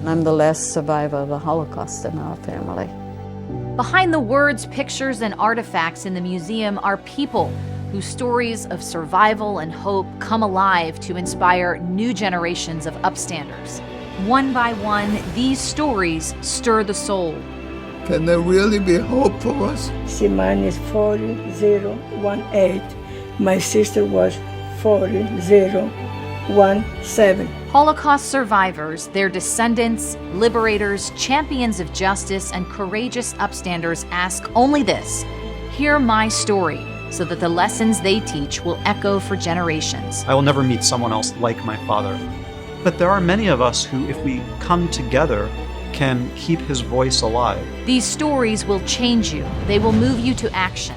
I'm the last survivor of the Holocaust in our family. Behind the words, pictures, and artifacts in the museum are people whose stories of survival and hope come alive to inspire new generations of upstanders. One by one, these stories stir the soul. Can there really be hope for us? See, mine is 4018. My sister was 4017. Holocaust survivors, their descendants, liberators, champions of justice, and courageous upstanders ask only this: hear my story, so that the lessons they teach will echo for generations. I will never meet someone else like my father. But there are many of us who, if we come together, can keep his voice alive. These stories will change you. They will move you to action,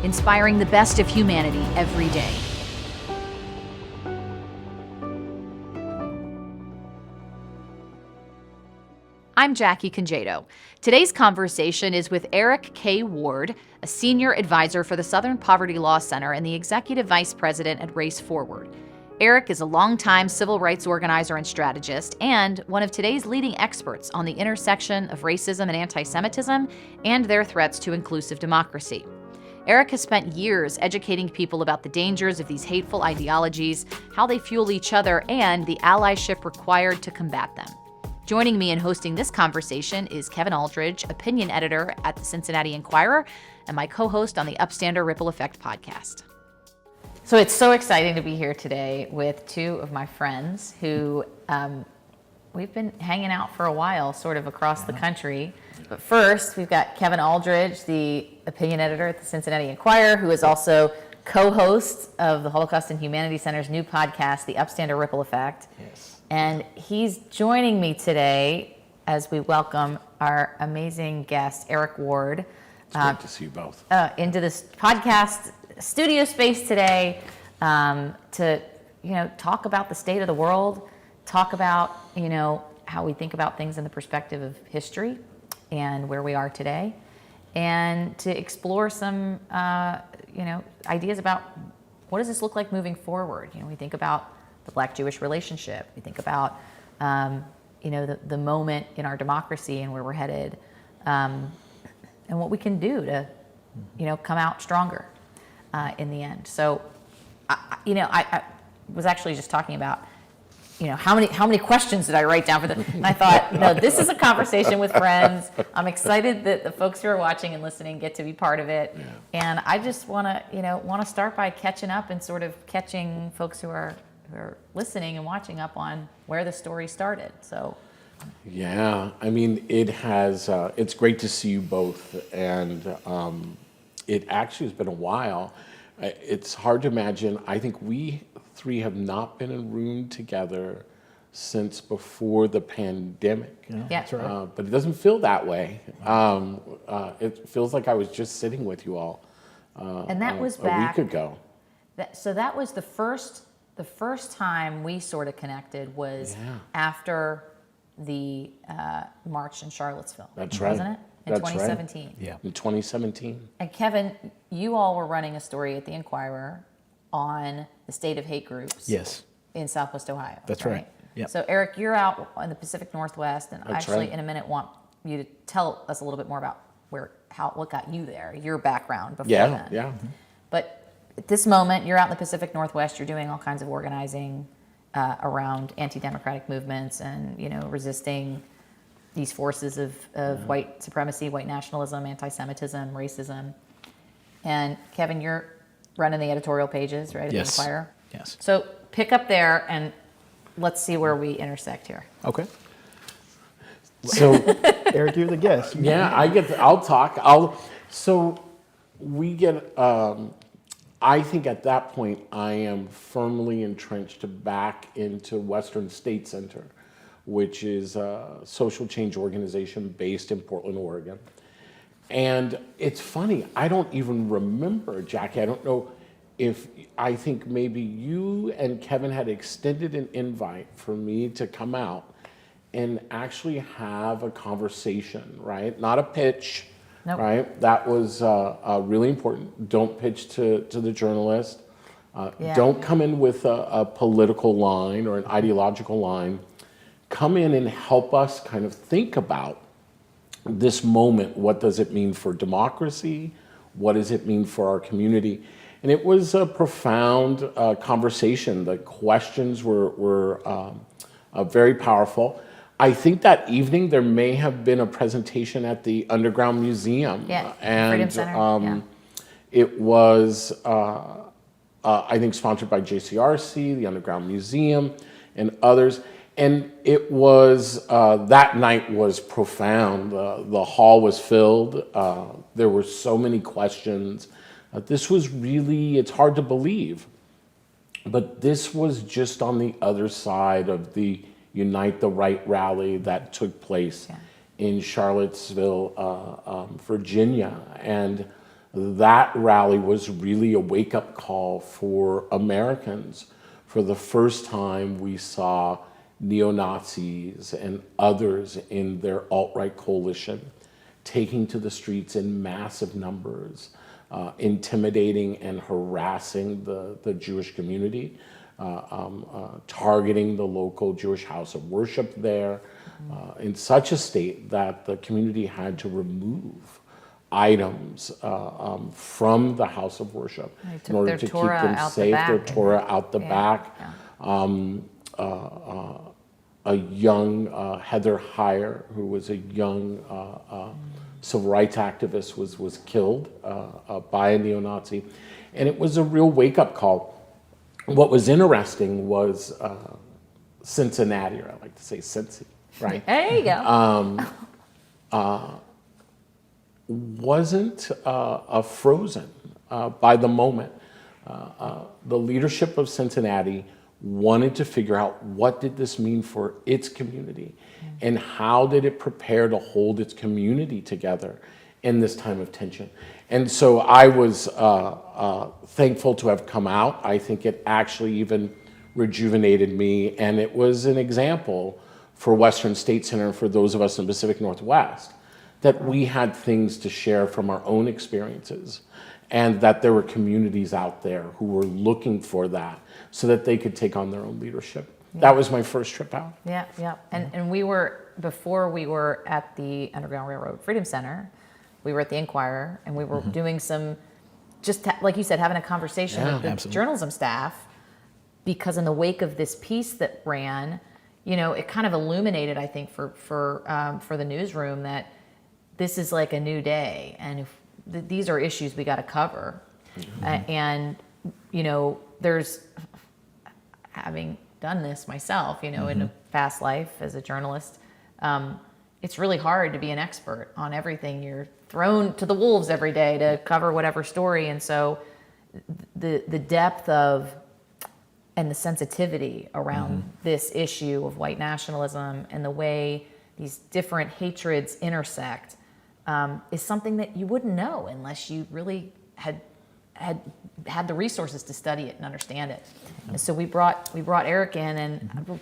inspiring the best of humanity every day. I'm Jackie Congedo. Today's conversation is with Eric K. Ward, a senior advisor for the Southern Poverty Law Center and the executive vice president at Race Forward. Eric is a longtime civil rights organizer and strategist, and one of today's leading experts on the intersection of racism and antisemitism and their threats to inclusive democracy. Eric has spent years educating people about the dangers of these hateful ideologies, how they fuel each other, and the allyship required to combat them. Joining me in hosting this conversation is Kevin Aldridge, opinion editor at the Cincinnati Enquirer, and my co-host on the Upstander Ripple Effect podcast. So it's so exciting to be here today with two of my friends who we've been hanging out for a while, sort of across the country. But first, we've got Kevin Aldridge, the opinion editor at the Cincinnati Enquirer, who is also co-host of the Holocaust and Humanities Center's new podcast, the Upstander Ripple Effect. Yes. And he's joining me today as we welcome our amazing guest, Eric Ward. It's great to see you both. Into this podcast studio space today to, talk about the state of the world, talk about, how we think about things in the perspective of history and where we are today, and to explore some, ideas about what does this look like moving forward. We think about the Black-Jewish relationship. We think about, the moment in our democracy and where we're headed, and what we can do to, come out stronger in the end. So, I was actually just talking about, how many questions did I write down for them? And I thought, this is a conversation with friends. I'm excited that the folks who are watching and listening get to be part of it. Yeah. And I just want to start by catching up and sort of catching folks who are listening and watching up on where the story started. So, yeah, it has. It's great to see you both, and it actually has been a while. It's hard to imagine. I think we three have not been in a room together since before the pandemic. Yeah. That's right. But it doesn't feel that way. It feels like I was just sitting with you all. And that was back a week ago. So that was the first time we sort of connected was after the march in Charlottesville. That's right. Wasn't it? In That's 2017. Right. Yeah. In 2017. And Kevin, you all were running a story at the Enquirer on the state of hate groups. Yes. In Southwest Ohio. That's right. Yep. So Eric, you're out in the Pacific Northwest, and That's actually right. in a minute want you to tell us a little bit more about what got you there, your background before then. Yeah. Mm-hmm. But at this moment, you're out in the Pacific Northwest. You're doing all kinds of organizing around anti-democratic movements and resisting these forces of white supremacy, white nationalism, anti-Semitism, racism. And Kevin, you're running the editorial pages, right, at Yes. the Enquirer? Yes. So pick up there and let's see where we intersect here. Okay. So, Eric, you're the guest. I'll talk. So we get. I think at that point I am firmly entrenched back into Western State Center, which is a social change organization based in Portland, Oregon. And it's funny, I don't even remember, Jackie, I don't know if, I think maybe you and Kevin had extended an invite for me to come out and actually have a conversation, right? Not a pitch, Nope. right? That was really important. Don't pitch to the journalist. Yeah. Don't come in with a political line or an ideological line. come in and help us kind of think about this moment. What does it mean for democracy? What does it mean for our community? And it was a profound conversation. The questions were very powerful. I think that evening there may have been a presentation at the Underground Museum. Yeah, and Freedom Center. It was, I think, sponsored by JCRC, the Underground Museum, and others. And it was, that night was profound. The hall was filled. There were so many questions. This was really, it's hard to believe, but this was just on the other side of the Unite the Right rally that took place in Charlottesville, Virginia. And that rally was really a wake-up call for Americans. For the first time, we saw neo-Nazis and others in their alt-right coalition taking to the streets in massive numbers, intimidating and harassing the Jewish community, targeting the local Jewish house of worship there, in such a state that the community had to remove items from the house of worship in order to keep them safe, their Torah out the back. A young Heather Heyer, who was a young civil rights activist, was killed by a neo-Nazi. And it was a real wake-up call. What was interesting was Cincinnati, or I like to say Cincy, right? There you go. Wasn't frozen by the moment. The leadership of Cincinnati wanted to figure out what did this mean for its community and how did it prepare to hold its community together in this time of tension. And so I was thankful to have come out. I think it actually even rejuvenated me, and it was an example for Western State Center, for those of us in the Pacific Northwest, that we had things to share from our own experiences, and that there were communities out there who were looking for that so that they could take on their own leadership. That was my first trip out. Yeah. And we were, before we were at the Underground Railroad Freedom Center, we were at the Inquirer, and we were doing some, just like you said, having a conversation with the journalism staff, because in the wake of this piece that ran, you know, it kind of illuminated, I think, for the newsroom that this is like a new day, and if these are issues we got to cover. And, you know, there's, having done this myself, you know, in a past life as a journalist, it's really hard to be an expert on everything. You're thrown to the wolves every day to cover whatever story. And so the depth of and the sensitivity around this issue of white nationalism and the way these different hatreds intersect is something that you wouldn't know unless you really had the resources to study it and understand it. And so we brought Eric in, and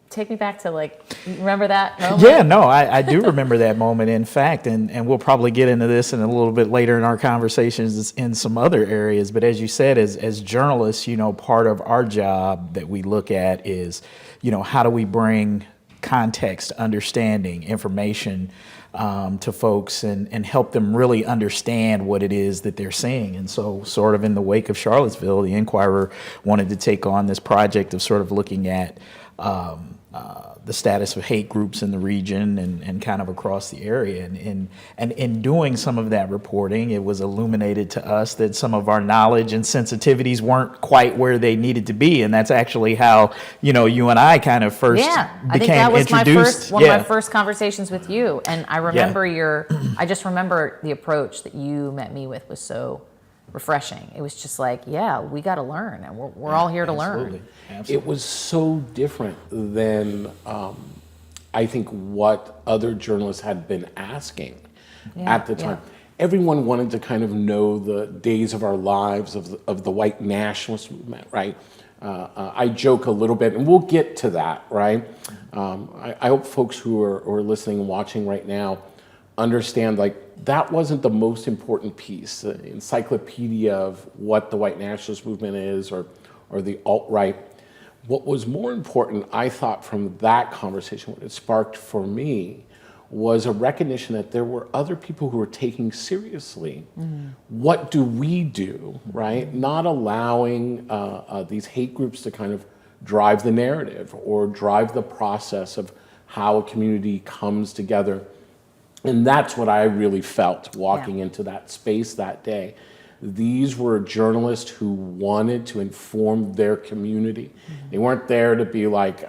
take me back to, like, you remember that moment? Yeah, no, I do remember that moment, in fact, and we'll probably get into this in a little bit later in our conversations in some other areas. But as you said, as journalists, you know, part of our job that we look at is, you know, how do we bring context, understanding, information to folks and help them really understand what it is that they're seeing. And so sort of in the wake of Charlottesville, the Inquirer wanted to take on this project of sort of looking at the status of hate groups in the region and kind of across the area. And in doing some of that reporting, it was illuminated to us that some of our knowledge and sensitivities weren't quite where they needed to be. And that's actually how, you know, you and I kind of first became introduced. I think that was one of my first conversations with you. And I remember I just remember the approach that you met me with was so refreshing. It was just like, we got to learn, and we're all here to learn. Absolutely. It was so different than I think what other journalists had been asking at the time. Everyone wanted to kind of know the days of our lives of the white nationalist movement, right? I joke a little bit, and we'll get to that, right? I hope folks who are listening and watching right now understand, like, that wasn't the most important piece. The encyclopedia of what the white nationalist movement is, or the alt-right. What was more important, I thought, from that conversation, what it sparked for me, was a recognition that there were other people who were taking seriously what do we do, right? Not allowing these hate groups to kind of drive the narrative or drive the process of how a community comes together. And that's what I really felt walking into that space that day. These were journalists who wanted to inform their community. They weren't there to be like,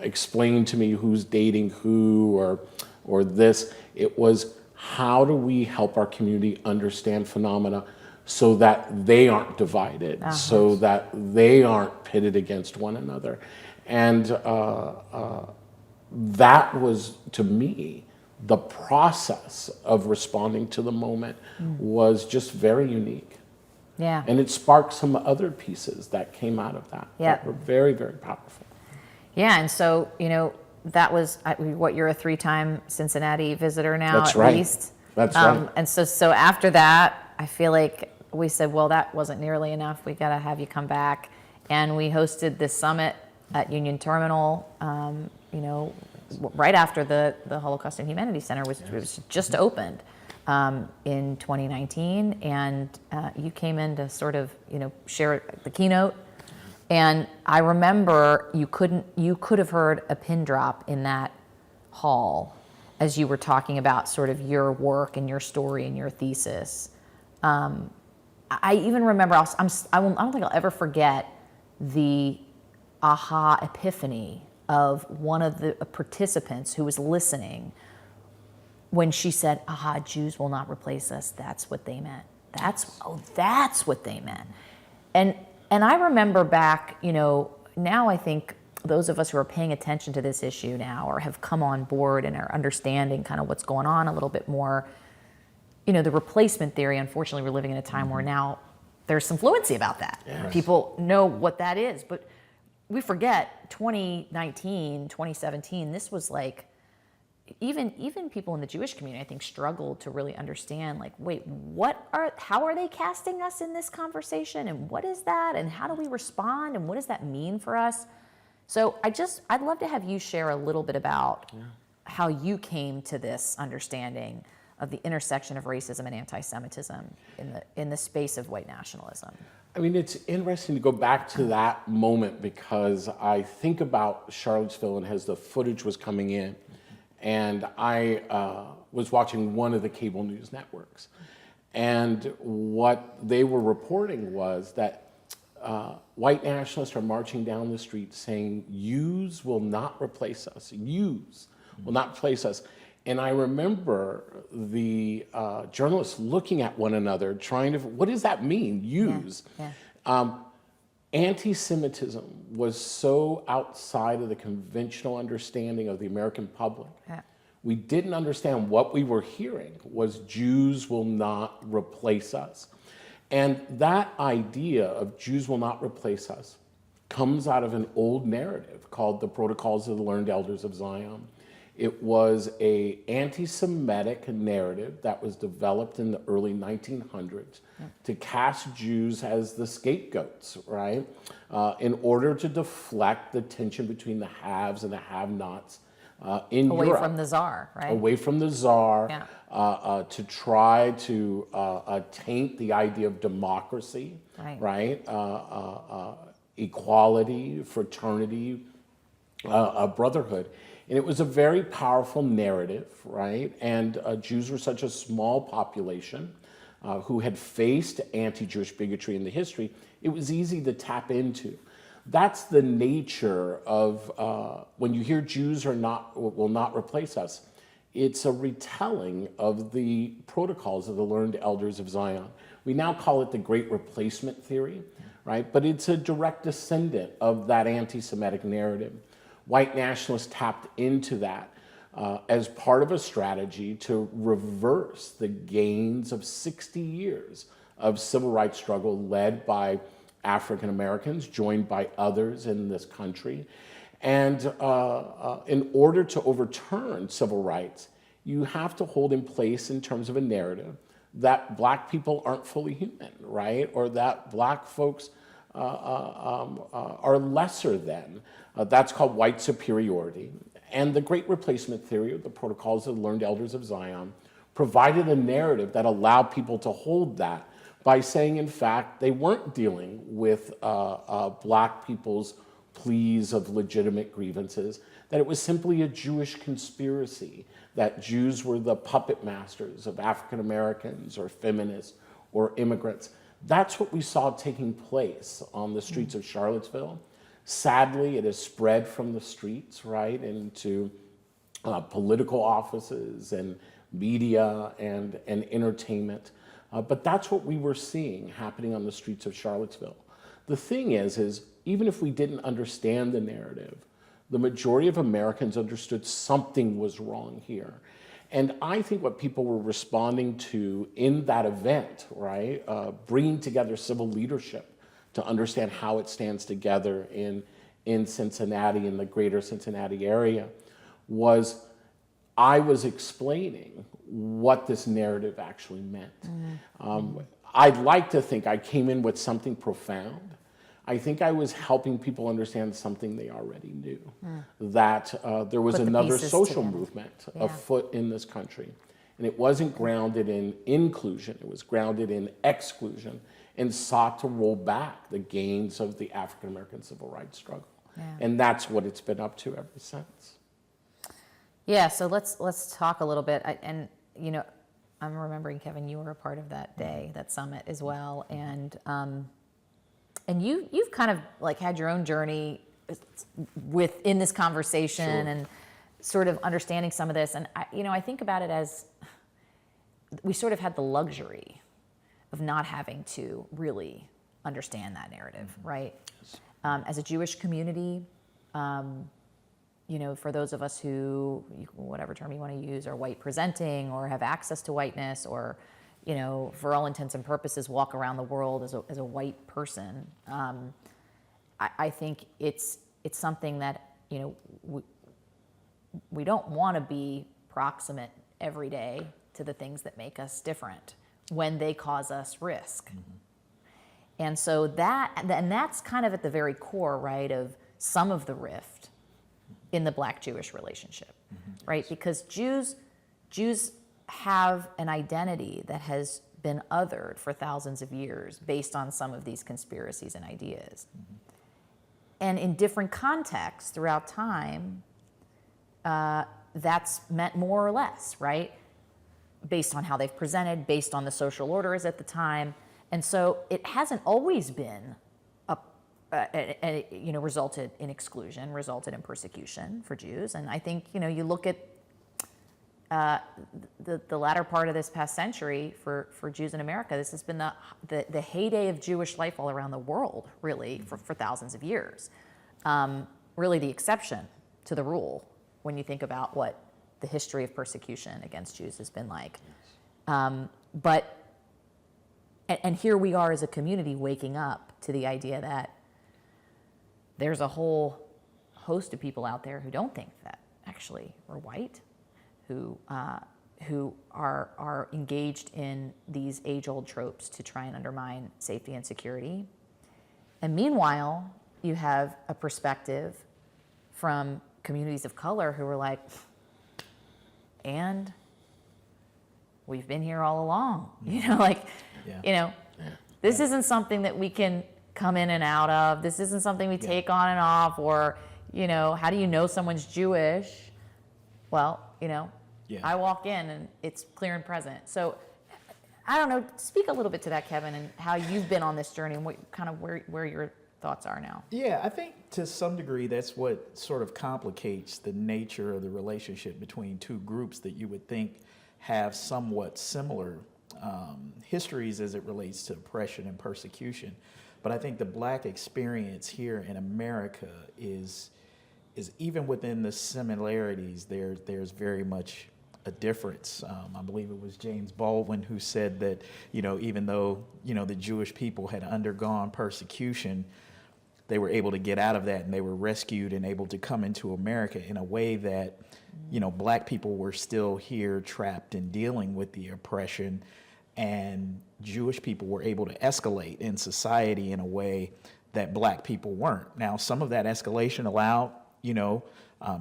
explain to me who's dating who or this. It was, how do we help our community understand phenomena so that they aren't divided, so that they aren't pitted against one another. And that was, to me, the process of responding to the moment was just very unique. Yeah. And it sparked some other pieces that came out of that that were very, very powerful. Yeah, and so, that was, what, you're a 3-time Cincinnati visitor now, That's at right. least? That's right. And so after that, I feel like we said, well, that wasn't nearly enough. We got to have you come back. And we hosted this summit at Union Terminal, right after the Holocaust and Humanities Center was just opened in 2019. And you came in to sort of, share the keynote. And I remember you could have heard a pin drop in that hall as you were talking about sort of your work and your story and your thesis. I even remember, I don't think I'll ever forget the aha epiphany of one of the participants who was listening when she said, Jews will not replace us. That's what they meant. That's what they meant. And I remember back, now I think those of us who are paying attention to this issue now or have come on board and are understanding kind of what's going on a little bit more, the replacement theory, unfortunately, we're living in a time where now there's some fluency about that. Yes. People know what that is, but we forget 2019, 2017, this was like, even people in the Jewish community, I think, struggled to really understand, like, wait, how are they casting us in this conversation? And what is that? And how do we respond? And what does that mean for us? So I'd love to have you share a little bit about how you came to this understanding of the intersection of racism and anti-Semitism in the space of white nationalism. I mean, it's interesting to go back to that moment because I think about Charlottesville and as the footage was coming in, and I was watching one of the cable news networks. And what they were reporting was that white nationalists are marching down the street saying, "Yous will not replace us. Yous will not replace us." And I remember the journalists looking at one another, trying to, what does that mean, yous? Anti-Semitism was so outside of the conventional understanding of the American public. We didn't understand what we were hearing was Jews will not replace us. And that idea of Jews will not replace us comes out of an old narrative called the Protocols of the Learned Elders of Zion. It was an anti-Semitic narrative that was developed in the early 1900s to cast Jews as the scapegoats, right? In order to deflect the tension between the haves and the have-nots in Europe. Away from the czar, right? Away from the czar, to try to taint the idea of democracy, right? Equality, fraternity, brotherhood. And it was a very powerful narrative, right? And Jews were such a small population who had faced anti-Jewish bigotry in the history, it was easy to tap into. That's the nature of when you hear Jews will not replace us, it's a retelling of the protocols of the learned elders of Zion. We now call it the Great Replacement Theory, right? But it's a direct descendant of that anti-Semitic narrative. White nationalists tapped into that as part of a strategy to reverse the gains of 60 years of civil rights struggle led by African Americans, joined by others in this country. And in order to overturn civil rights, you have to hold in place in terms of a narrative that Black people aren't fully human, right? Or that Black folks are lesser than. That's called white superiority. And the Great Replacement Theory, or the Protocols of the Learned Elders of Zion, provided a narrative that allowed people to hold that by saying, in fact, they weren't dealing with black people's pleas of legitimate grievances, that it was simply a Jewish conspiracy, that Jews were the puppet masters of African Americans or feminists or immigrants. That's what we saw taking place on the streets of Charlottesville. Sadly, it has spread from the streets, right, into political offices and media and entertainment. But that's what we were seeing happening on the streets of Charlottesville. The thing is even if we didn't understand the narrative, the majority of Americans understood something was wrong here. And I think what people were responding to in that event, right, bringing together civil leadership to understand how it stands together in Cincinnati, in the greater Cincinnati area, was I was explaining what this narrative actually meant. I'd like to think I came in with something profound. I think I was helping people understand something they already knew, that there was Put the another pieces social together. movement Yeah. afoot in this country. And it wasn't grounded in inclusion, it was grounded in exclusion and sought to roll back the gains of the African American civil rights struggle. Yeah. And that's what it's been up to ever since. Yeah, so let's talk a little bit. And you know, I'm remembering, Kevin, you were a part of that day, that summit as well, and you've kind of like had your own journey within this conversation. Sure. And sort of understanding some of this. And I think about it as we sort of had the luxury of not having to really understand that narrative, right? As a Jewish community, for those of us who, whatever term you want to use, are white presenting or have access to whiteness or, for all intents and purposes, walk around the world as a white person, I think it's something that, we don't want to be proximate every day to the things that make us different when they cause us risk. And so that's kind of at the very core, right, of some of the rift in the Black-Jewish relationship, right? Because Jews have an identity that has been othered for thousands of years based on some of these conspiracies and ideas. And in different contexts throughout time, that's meant more or less, right? Based on how they've presented, based on the social orders at the time. And so it hasn't always been resulted in exclusion, resulted in persecution for Jews. And I think, you look at the latter part of this past century for Jews in America, this has been the heyday of Jewish life all around the world, really, for thousands of years. Really the exception to the rule when you think about what the history of persecution against Jews has been like. But here we are as a community waking up to the idea that there's a whole host of people out there who don't think that actually we're white, who are engaged in these age-old tropes to try and undermine safety and security. And meanwhile, you have a perspective from communities of color who are like, and we've been here all along, this isn't something that we can come in and out of. This isn't something we take on and off, or, how do you know someone's Jewish? Well, I walk in and it's clear and present. So I don't know, speak a little bit to that, Kevin, and how you've been on this journey and what kind of where your thoughts are now. Yeah, I think to some degree that's what sort of complicates the nature of the relationship between two groups that you would think have somewhat similar histories as it relates to oppression and persecution. But I think the Black experience here in America is even within the similarities, there's very much a difference. I believe it was James Baldwin who said that, even though, the Jewish people had undergone persecution, they were able to get out of that and they were rescued and able to come into America in a way that, Black people were still here trapped and dealing with the oppression, and Jewish people were able to escalate in society in a way that black people weren't. Now, some of that escalation allowed,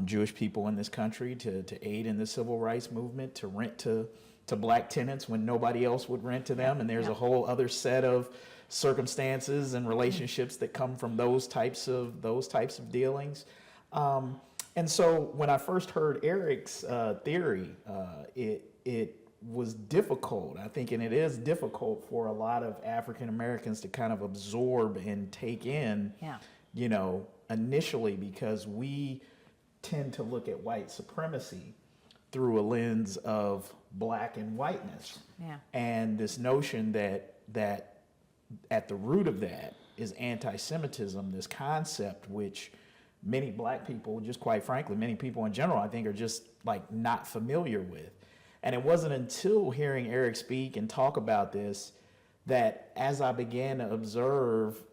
Jewish people in this country to aid in the civil rights movement, to rent to black tenants when nobody else would rent to them. And there's a whole other set of circumstances and relationships that come from those types of dealings. And so when I first heard Eric's theory, it was difficult, I think, and it is difficult for a lot of African Americans to kind of absorb and take in, initially, because we tend to look at white supremacy through a lens of black and whiteness. Yeah. And this notion that at the root of that is anti-Semitism, this concept which many black people, just quite frankly, many people in general, I think, are just like not familiar with. And it wasn't until hearing Eric speak and talk about this that as I began to observe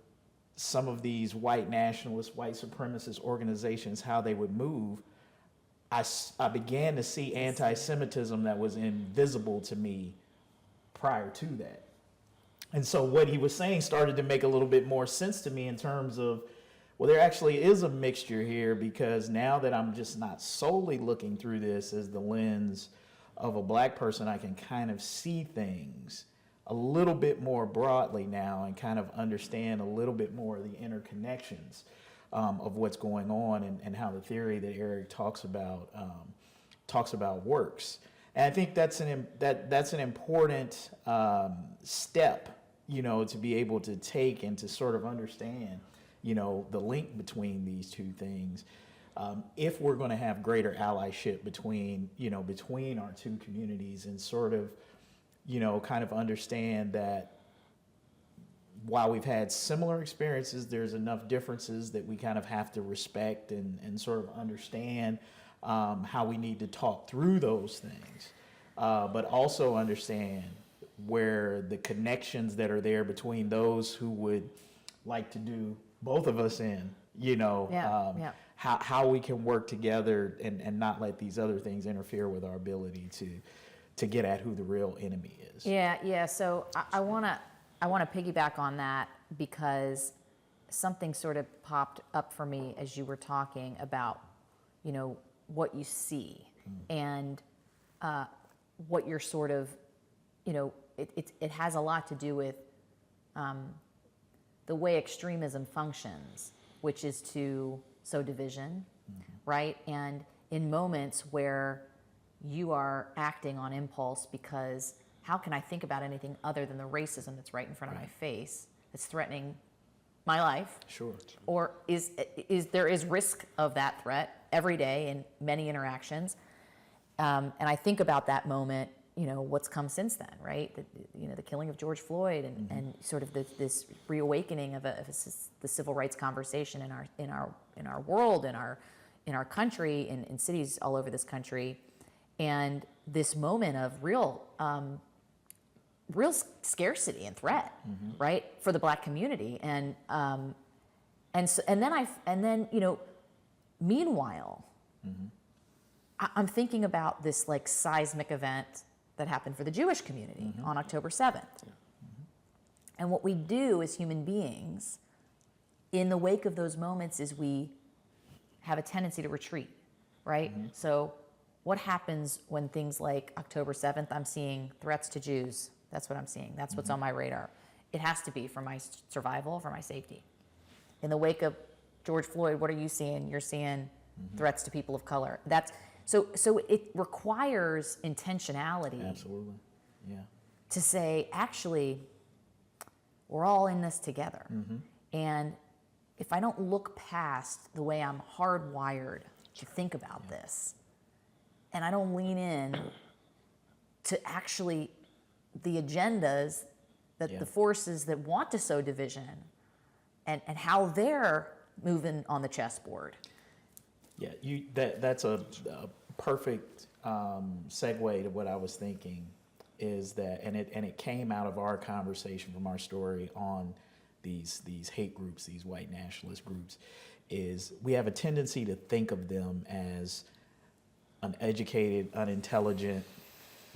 some of these white nationalist, white supremacist organizations, how they would move, I began to see anti-Semitism that was invisible to me prior to that. And so what he was saying started to make a little bit more sense to me in terms of, well, there actually is a mixture here, because now that I'm just not solely looking through this as the lens of a black person, I can kind of see things a little bit more broadly now and kind of understand a little bit more of the interconnections of what's going on and how the theory that Eric talks about works. And I think that's an important step, to be able to take and to sort of understand, the link between these two things. If we're going to have greater allyship between our two communities, and sort of, kind of understand that while we've had similar experiences, there's enough differences that we kind of have to respect and sort of understand how we need to talk through those things, but also understand where the connections that are there between those who would like to do both of us in, how we can work together and not let these other things interfere with our ability to get at who the real enemy is. Yeah. So I want to piggyback on that, because something sort of popped up for me as you were talking about, what you see and what you're sort of, it has a lot to do with the way extremism functions, which is to sow division, right? And in moments where you are acting on impulse because how can I think about anything other than the racism that's right in front of my face, that's threatening my life? Sure. Or is there is risk of that threat every day in many interactions. And I think about that moment, what's come since then, right? The killing of George Floyd and sort of this reawakening of the civil rights conversation in our world, in our country, in cities all over this country, and this moment of real scarcity and threat, right, for the Black community, and then meanwhile, I'm thinking about this like seismic event that happened for the Jewish community on October 7th. And what we do as human beings in the wake of those moments is we have a tendency to retreat, right? So what happens when things like October 7th, I'm seeing threats to Jews. That's what I'm seeing. That's what's on my radar. It has to be for my survival, for my safety. In the wake of George Floyd, what are you seeing? You're seeing threats to people of color. So it requires intentionality. Absolutely, yeah. To say, actually, we're all in this together. And if I don't look past the way I'm hardwired to think about this, and I don't lean in to actually the agendas that the forces that want to sow division and how they're moving on the chessboard. Yeah, that's a perfect segue to what I was thinking, is that, and it came out of our conversation from our story on these hate groups, these white nationalist groups, is we have a tendency to think of them as uneducated, unintelligent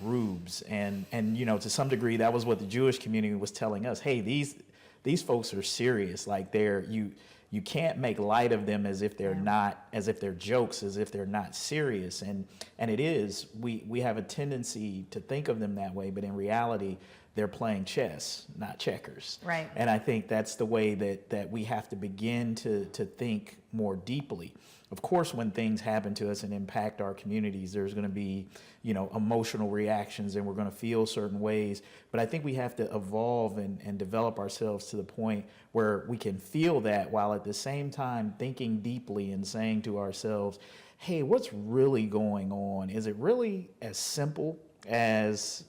rubes, and to some degree that was what the Jewish community was telling us. Hey, these these folks are serious. Like you can't make light of them as if they're not, as if they're jokes, as if they're not serious. And it is, we have a tendency to think of them that way, but in reality, they're playing chess, not checkers. Right. And I think that's the way that we have to begin to think more deeply. Of course, when things happen to us and impact our communities, there's going to be, emotional reactions, and we're going to feel certain ways. But I think we have to evolve and develop ourselves to the point where we can feel that while at the same time thinking deeply and saying to ourselves, hey, what's really going on? Is it really as simple as,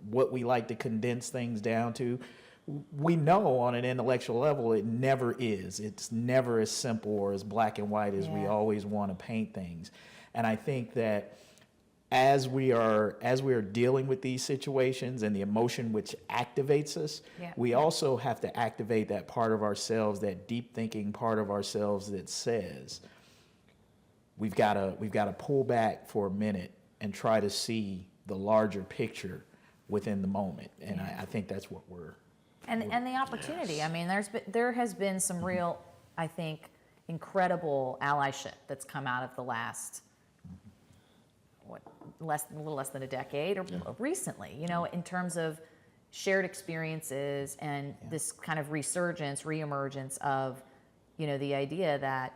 what we like to condense things down to? We know on an intellectual level it never is. It's never as simple or as black and white as we always want to paint things. And I think that as we are dealing with these situations and the emotion which activates us, we also have to activate that part of ourselves, that deep thinking part of ourselves that says we've got to pull back for a minute and try to see the larger picture within the moment. And I think that's what we're and the opportunity. I mean, there has been some real, I think, incredible allyship that's come out of the last a little less than a decade or recently, in terms of shared experiences and this kind of reemergence of, the idea that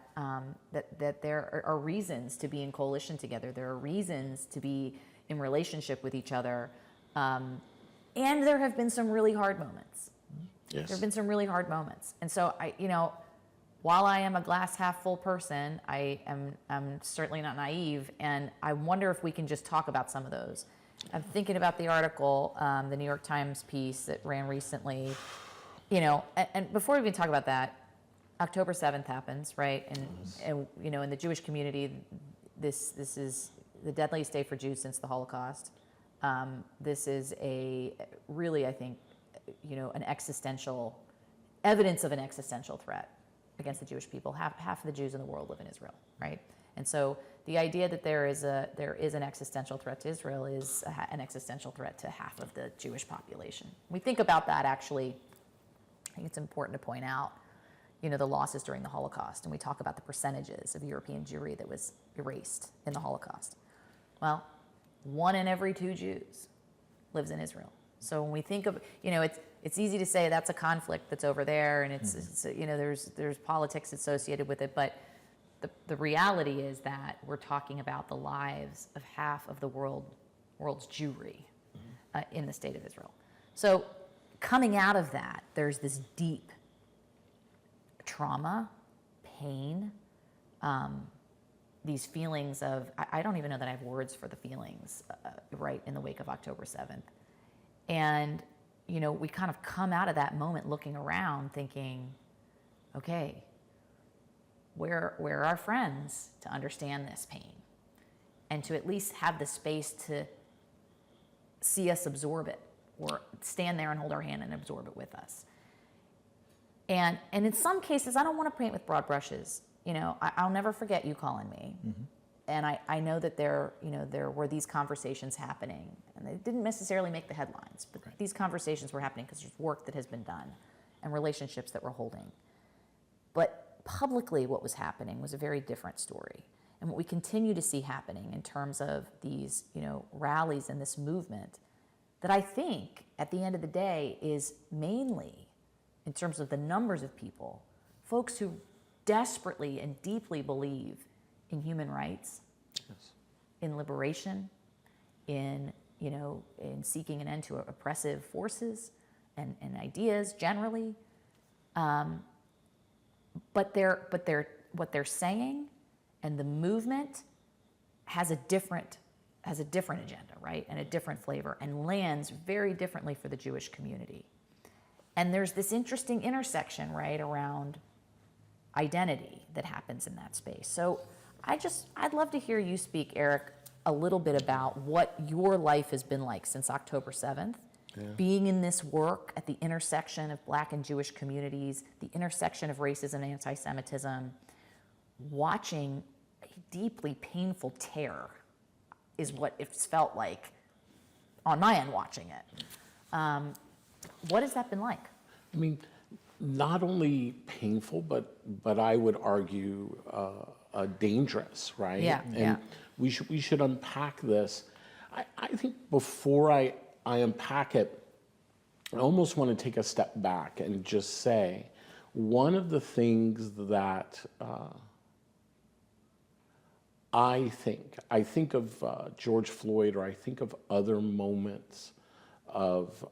that there are reasons to be in coalition together. There are reasons to be in relationship with each other. And there have been some really hard moments. Yes. There have been some really hard moments. And so while I am a glass half full person, I'm certainly not naive, and I wonder if we can just talk about some of those. I'm thinking about the article, the New York Times piece that ran recently, and before we even talk about that, October 7th happens, right? And in the Jewish community, this is the deadliest day for Jews since the Holocaust. This is really, I think, an existential, evidence of an existential threat against the Jewish people. Half of the Jews in the world live in Israel, right? And so the idea that there is an existential threat to Israel is an existential threat to half of the Jewish population. When we think about that, actually, I think it's important to point out, the losses during the Holocaust, and we talk about the percentages of European Jewry that was erased in the Holocaust. Well, 1 in every 2 Jews lives in Israel. So when we think of, it's easy to say that's a conflict that's over there, and it's there's politics associated with it, but the reality is that we're talking about the lives of half of the world's Jewry in the state of Israel. So coming out of that, there's this deep trauma, pain, these feelings of, I don't even know that I have words for the feelings, right, in the wake of October 7th. And, we kind of come out of that moment looking around thinking, okay, where are our friends to understand this pain? And to at least have the space to see us absorb it, or stand there and hold our hand and absorb it with us. And in some cases, I don't want to paint with broad brushes. I'll never forget you calling me. Mm-hmm. And I know that there were these conversations happening, and they didn't necessarily make the headlines, but right. These conversations were happening because there's work that has been done and relationships that we're holding. But publicly, what was happening was a very different story. And what we continue to see happening in terms of these, rallies and this movement, that I think at the end of the day is mainly, in terms of the numbers of people, folks who desperately and deeply believe in human rights, yes. In liberation, in seeking an end to oppressive forces and ideas generally. But what they're saying and the movement has a different agenda, right? And a different flavor, and lands very differently for the Jewish community. And there's this interesting intersection, right, around identity that happens in that space. So I'd love to hear you speak, Eric, a little bit about what your life has been like since October 7th, being in this work at the intersection of Black and Jewish communities, the intersection of racism and anti-Semitism, watching a deeply painful tear is what it's felt like on my end watching it. What has that been like? I mean, not only painful, but I would argue dangerous, right? Yeah, and yeah. we should unpack this. I think before I unpack it, I almost want to take a step back and just say, one of the things that I think of George Floyd, or I think of other moments of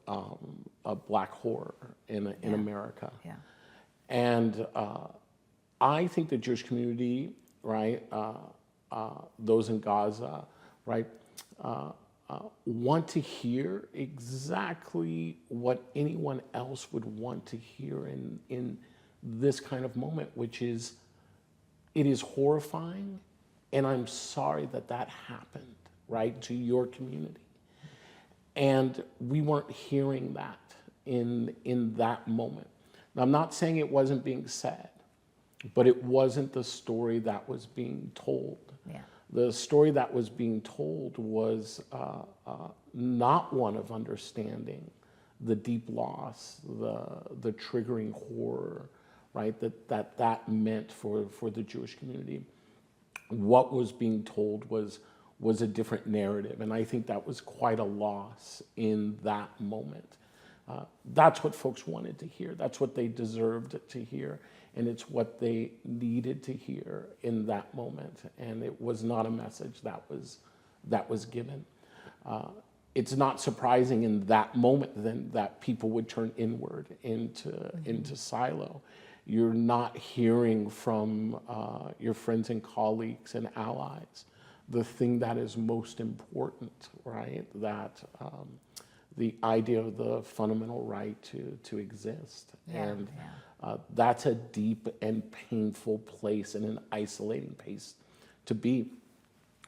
Black horror in America. Yeah. And I think the Jewish community, right, those in Gaza, right, want to hear exactly what anyone else would want to hear in this kind of moment, which is, it is horrifying, and I'm sorry that that happened, right, to your community. And we weren't hearing that in that moment. Now, I'm not saying it wasn't being said, but it wasn't the story that was being told. Yeah. The story that was being told was not one of understanding the deep loss, the triggering horror, right, that meant for the Jewish community. What was being told was a different narrative, and I think that was quite a loss in that moment. That's what folks wanted to hear. That's what they deserved to hear, and it's what they needed to hear in that moment. And it was not a message that was given. It's not surprising in that moment then that people would turn inward into silo. You're not hearing from your friends and colleagues and allies the thing that is most important, right? That the idea of the fundamental right to exist. Yeah, and yeah. That's a deep and painful place and an isolating place to be.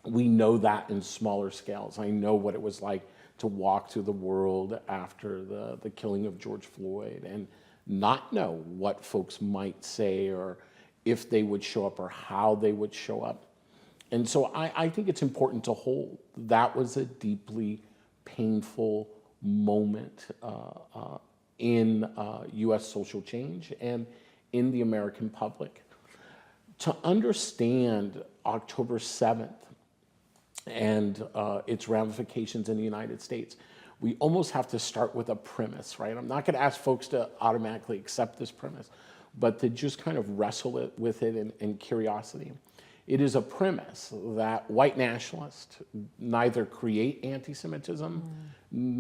We know that in smaller scales. I know what it was like to walk through the world after the killing of George Floyd and not know what folks might say, or if they would show up, or how they would show up. And so I think it's important to hold. That was a deeply painful moment in U.S. social change and in the American public. To understand October 7th and its ramifications in the United States, we almost have to start with a premise, right? I'm not going to ask folks to automatically accept this premise, but to just kind of wrestle with it in curiosity. It is a premise that white nationalists neither create anti-Semitism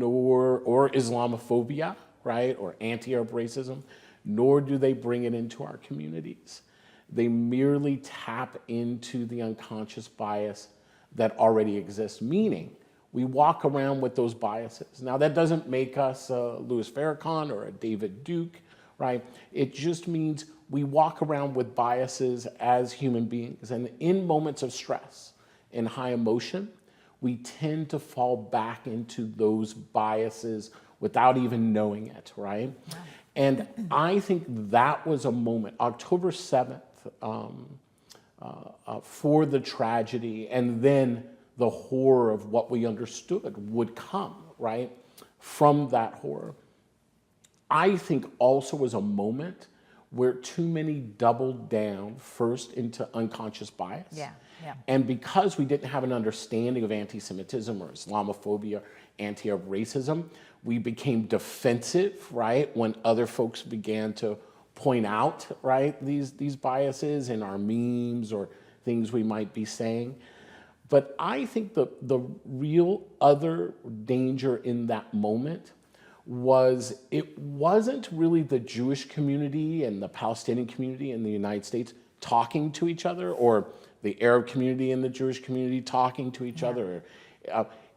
or Islamophobia, right, or anti-Arab racism, nor do they bring it into our communities. They merely tap into the unconscious bias that already exists, meaning we walk around with those biases. Now, that doesn't make us a Louis Farrakhan or a David Duke, right? It just means we walk around with biases as human beings. And in moments of stress and high emotion, we tend to fall back into those biases without even knowing it, right? Wow. And I think that was a moment, October 7th, for the tragedy, and then the horror of what we understood would come, right, from that horror. I think also was a moment where too many doubled down first into unconscious bias. Yeah, yeah. And because we didn't have an understanding of anti-Semitism or Islamophobia, anti-Arab racism, we became defensive, right, when other folks began to point out, right, these biases in our memes or things we might be saying. But I think the real other danger in that moment was it wasn't really the Jewish community and the Palestinian community in the United States talking to each other, or the Arab community and the Jewish community talking to each other.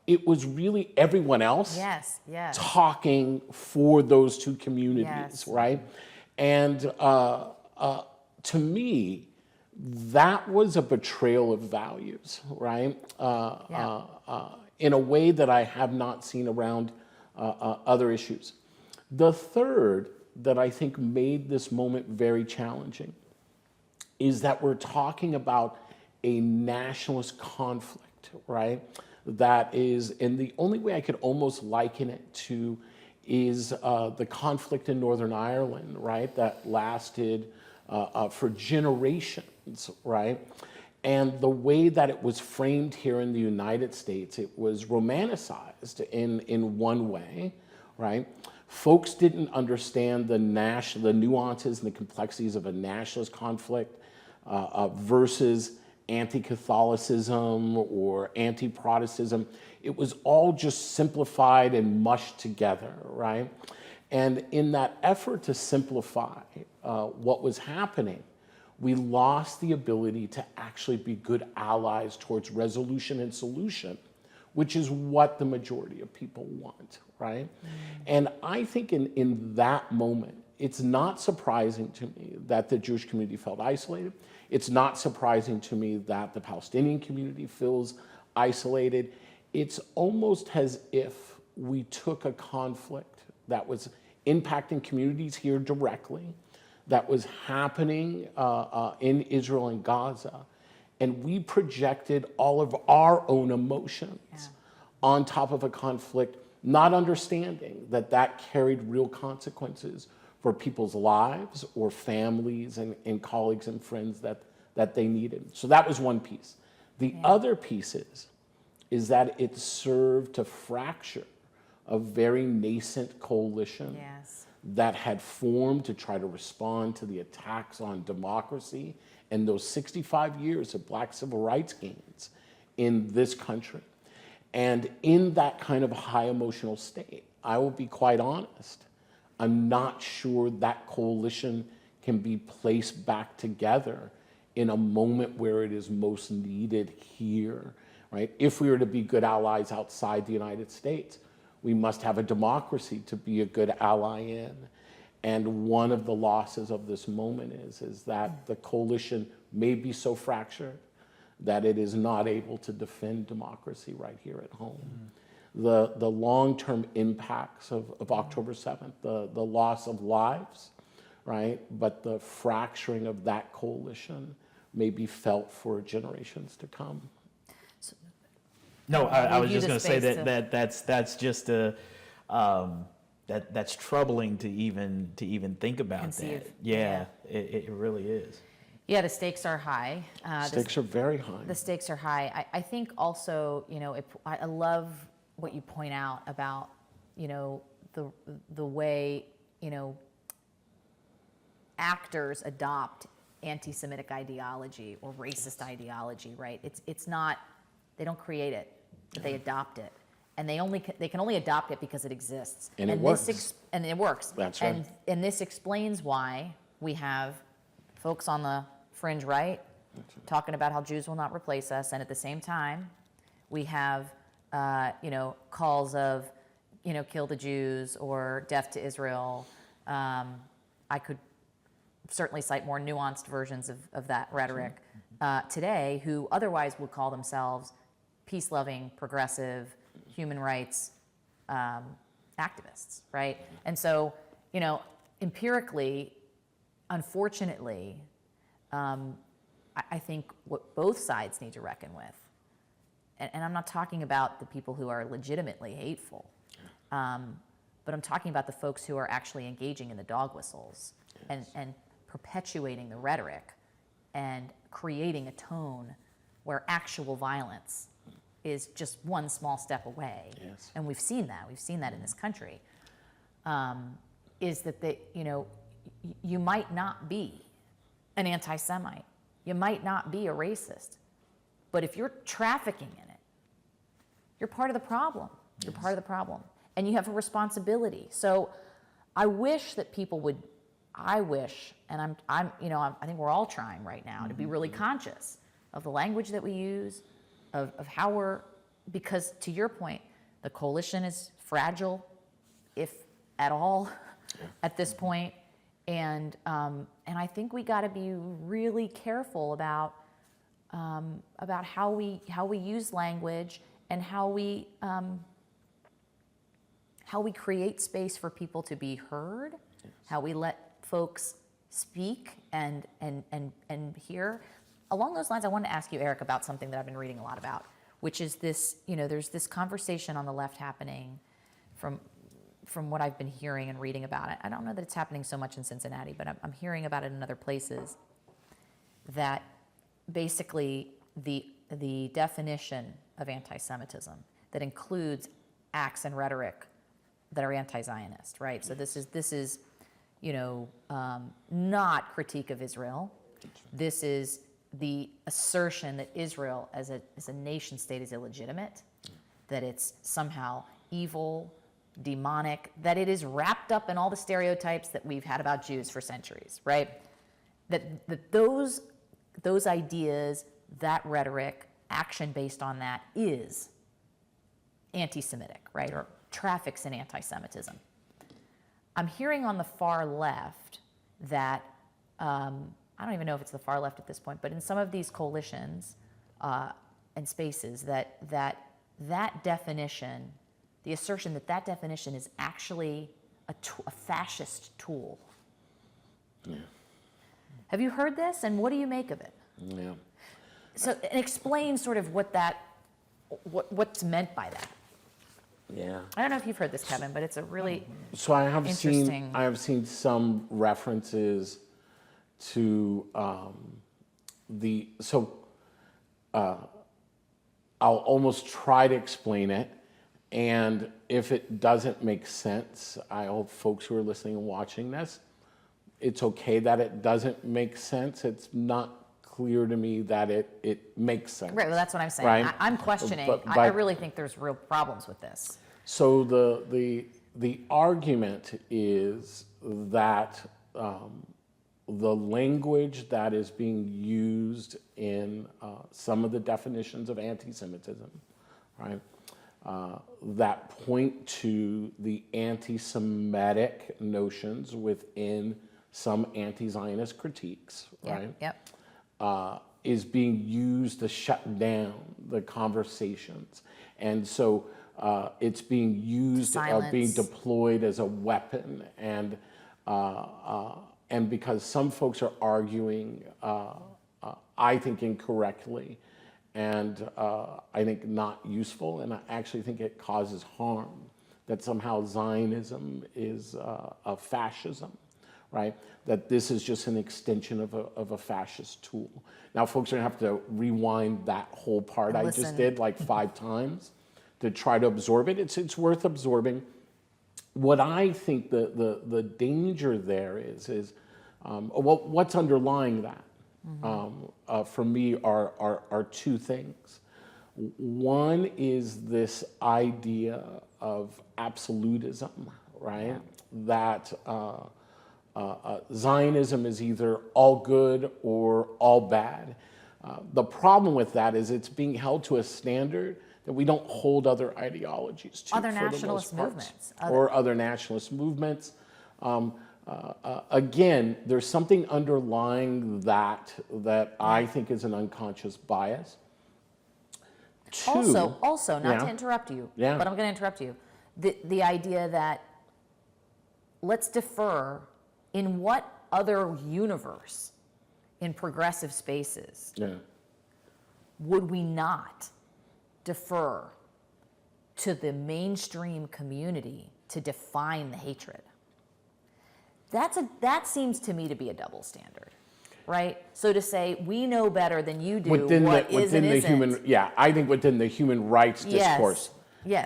It was really everyone else talking for those two communities, right? And to me, that was a betrayal of values, right? In a way that I have not seen around other issues. The third that I think made this moment very challenging is that we're talking about a nationalist conflict, right? That is, and the only way I could almost liken it to is the conflict in Northern Ireland, right, that lasted for generations, right? And the way that it was framed here in the United States, it was romanticized in one way, right? Folks didn't understand the nuances and the complexities of a nationalist conflict versus anti-Catholicism or anti-Protestantism. It was all just simplified and mushed together, right? And in that effort to simplify what was happening, we lost the ability to actually be good allies towards resolution and solution, which is what the majority of people want, right? And I think in that moment, it's not surprising to me that the Jewish community felt isolated. It's not surprising to me that the Palestinian community feels isolated. It's almost as if we took a conflict that was impacting communities here directly, that was happening in Israel and Gaza, and we projected all of our own emotions on top of a conflict, not understanding that that carried real consequences for people's lives or families and colleagues and friends that they needed. So that was one piece. The other piece is that it served to fracture a very nascent coalition that had formed to try to respond to the attacks on democracy and those 65 years of Black civil rights gains in this country. And in that kind of high emotional state, I will be quite honest, I'm not sure that coalition can be placed back together in a moment where it is most needed here, right? If we were to be good allies outside the United States, we must have a democracy to be a good ally in. And one of the losses of this moment is that the coalition may be so fractured that it is not able to defend democracy right here at home. The long-term impacts of October 7th, the loss of lives, right? But the fracturing of that coalition may be felt for generations to come. No, I was just going to say that's just a that's troubling to even think about Conceive. that. Yeah, it really is. Yeah, the stakes are high. Stakes are very high. The stakes are high. I think also, I love what you point out about, the way, actors adopt anti-Semitic ideology or racist ideology, right? It's not, they don't create it, but they adopt it. And they can only adopt it because it exists. And it works. And it works. That's right. And this explains why we have folks on the fringe right talking about how Jews will not replace us, and at the same time, we have calls of kill the Jews or death to Israel. I could certainly cite more nuanced versions of that rhetoric today, who otherwise would call themselves peace-loving, progressive, human rights activists, right? And so, empirically, unfortunately, I think what both sides need to reckon with, and I'm not talking about the people who are legitimately hateful, but I'm talking about the folks who are actually engaging in the dog whistles and perpetuating the rhetoric and creating a tone where actual violence is just one small step away. Yes. And we've seen that. We've seen that in this country. Is that you might not be an anti-Semite. You might not be a racist. But if you're trafficking in it, you're part of the problem. You're part of the problem. And you have a responsibility. So I wish that people would, and I think we're all trying right now to be really conscious of the language that we use, of how because to your point, the coalition is fragile, if at all, at this point. And I think we got to be really careful about how we use language and how we create space for people to be heard, how we let folks speak and hear. Along those lines, I wanted to ask you, Eric, about something that I've been reading a lot about, which is this, there's this conversation on the left happening from from what I've been hearing and reading about it, I don't know that it's happening so much in Cincinnati, but I'm hearing about it in other places, that basically the definition of anti-Semitism that includes acts and rhetoric that are anti-Zionist, right? So this is not critique of Israel. This is the assertion that Israel as a nation state is illegitimate, that it's somehow evil, demonic, that it is wrapped up in all the stereotypes that we've had about Jews for centuries, right? That those ideas, that rhetoric, action based on that is anti-Semitic, right? Or traffics in anti-Semitism. I'm hearing on the far left that, I don't even know if it's the far left at this point, but in some of these coalitions and spaces, that definition, the assertion that definition is actually a fascist tool. Yeah. Have you heard this, and what do you make of it? Yeah. So explain sort of what's meant by that. Yeah. I don't know if you've heard this, Kevin, but it's a really So I have interesting. some references to I'll almost try to explain it, and if it doesn't make sense, I hope folks who are listening and watching this, it's okay that it doesn't make sense. It's not clear to me that it makes sense. Right, well, that's what I'm saying. Right? I'm questioning. But I really think there's real problems with this. So the argument is that the language that is being used in some of the definitions of anti-Semitism, right, that point to the anti-Semitic notions within some anti-Zionist critiques, right? Yep. Is being used to shut down the conversations. And so it's being used, being deployed as a weapon. And because some folks are arguing, I think incorrectly, and I think not useful, and I actually think it causes harm, that somehow Zionism is a fascism. Right? That this is just an extension of a fascist tool. Now, folks are gonna have to rewind that whole part I just did like 5 times to try to absorb it. It's worth absorbing. What I think the danger there is what's underlying that for me are 2 things. One is this idea of absolutism, right? That Zionism is either all good or all bad. The problem with that is it's being held to a standard that we don't hold other ideologies to. Other for nationalist the most movements. Or other nationalist movements. Again, there's something underlying that I think is an unconscious bias. 2, Also, not to interrupt you, but I'm going to interrupt you. The idea that let's defer. In what other universe in progressive spaces would we not defer to the mainstream community to define the hatred? That seems to me to be a double standard, right? So to say we know better than you do within the human, I think within the human rights discourse,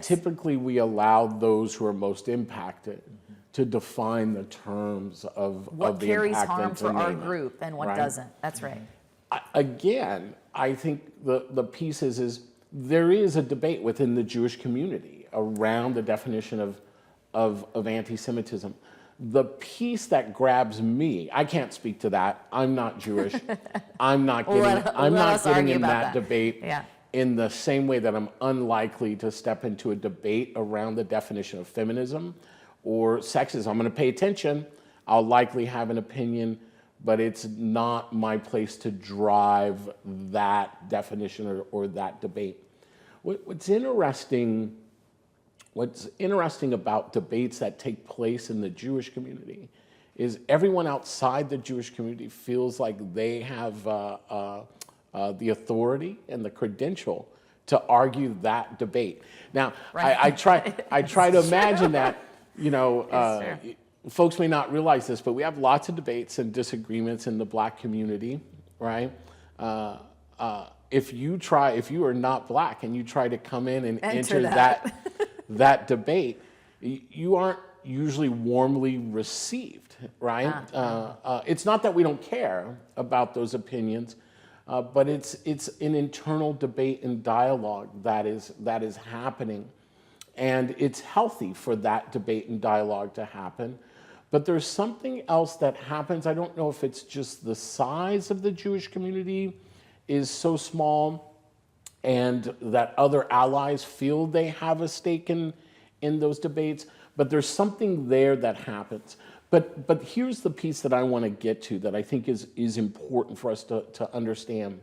typically we allow those who are most impacted to define the terms of what the carries impact harm and for our group and what doesn't. That's right. Again, I think the piece is there is a debate within the Jewish community around the definition of anti-Semitism. The piece that grabs me, I can't speak to that. I'm not Jewish. I'm not getting in that debate in the same way that I'm unlikely to step into a debate around the definition of feminism or sexism. I'm going to pay attention. I'll likely have an opinion, but it's not my place to drive that definition or that debate. What's interesting about debates that take place in the Jewish community is everyone outside the Jewish community feels like they have the authority and the credential to argue that debate. Now, I try to imagine that. you know, folks may not realize this, but we have lots of debates and disagreements in the Black community, right? If you are not Black and you try to come in and enter that debate, you aren't usually warmly received, right? It's not that we don't care about those opinions, but it's an internal debate and dialogue that is happening, and it's healthy for that debate and dialogue to happen. But there's something else that happens. I don't know if it's just the size of the Jewish community is so small, and that other allies feel they have a stake in those debates. But there's something there that happens. But here's the piece that I want to get to that I think is important for us to understand.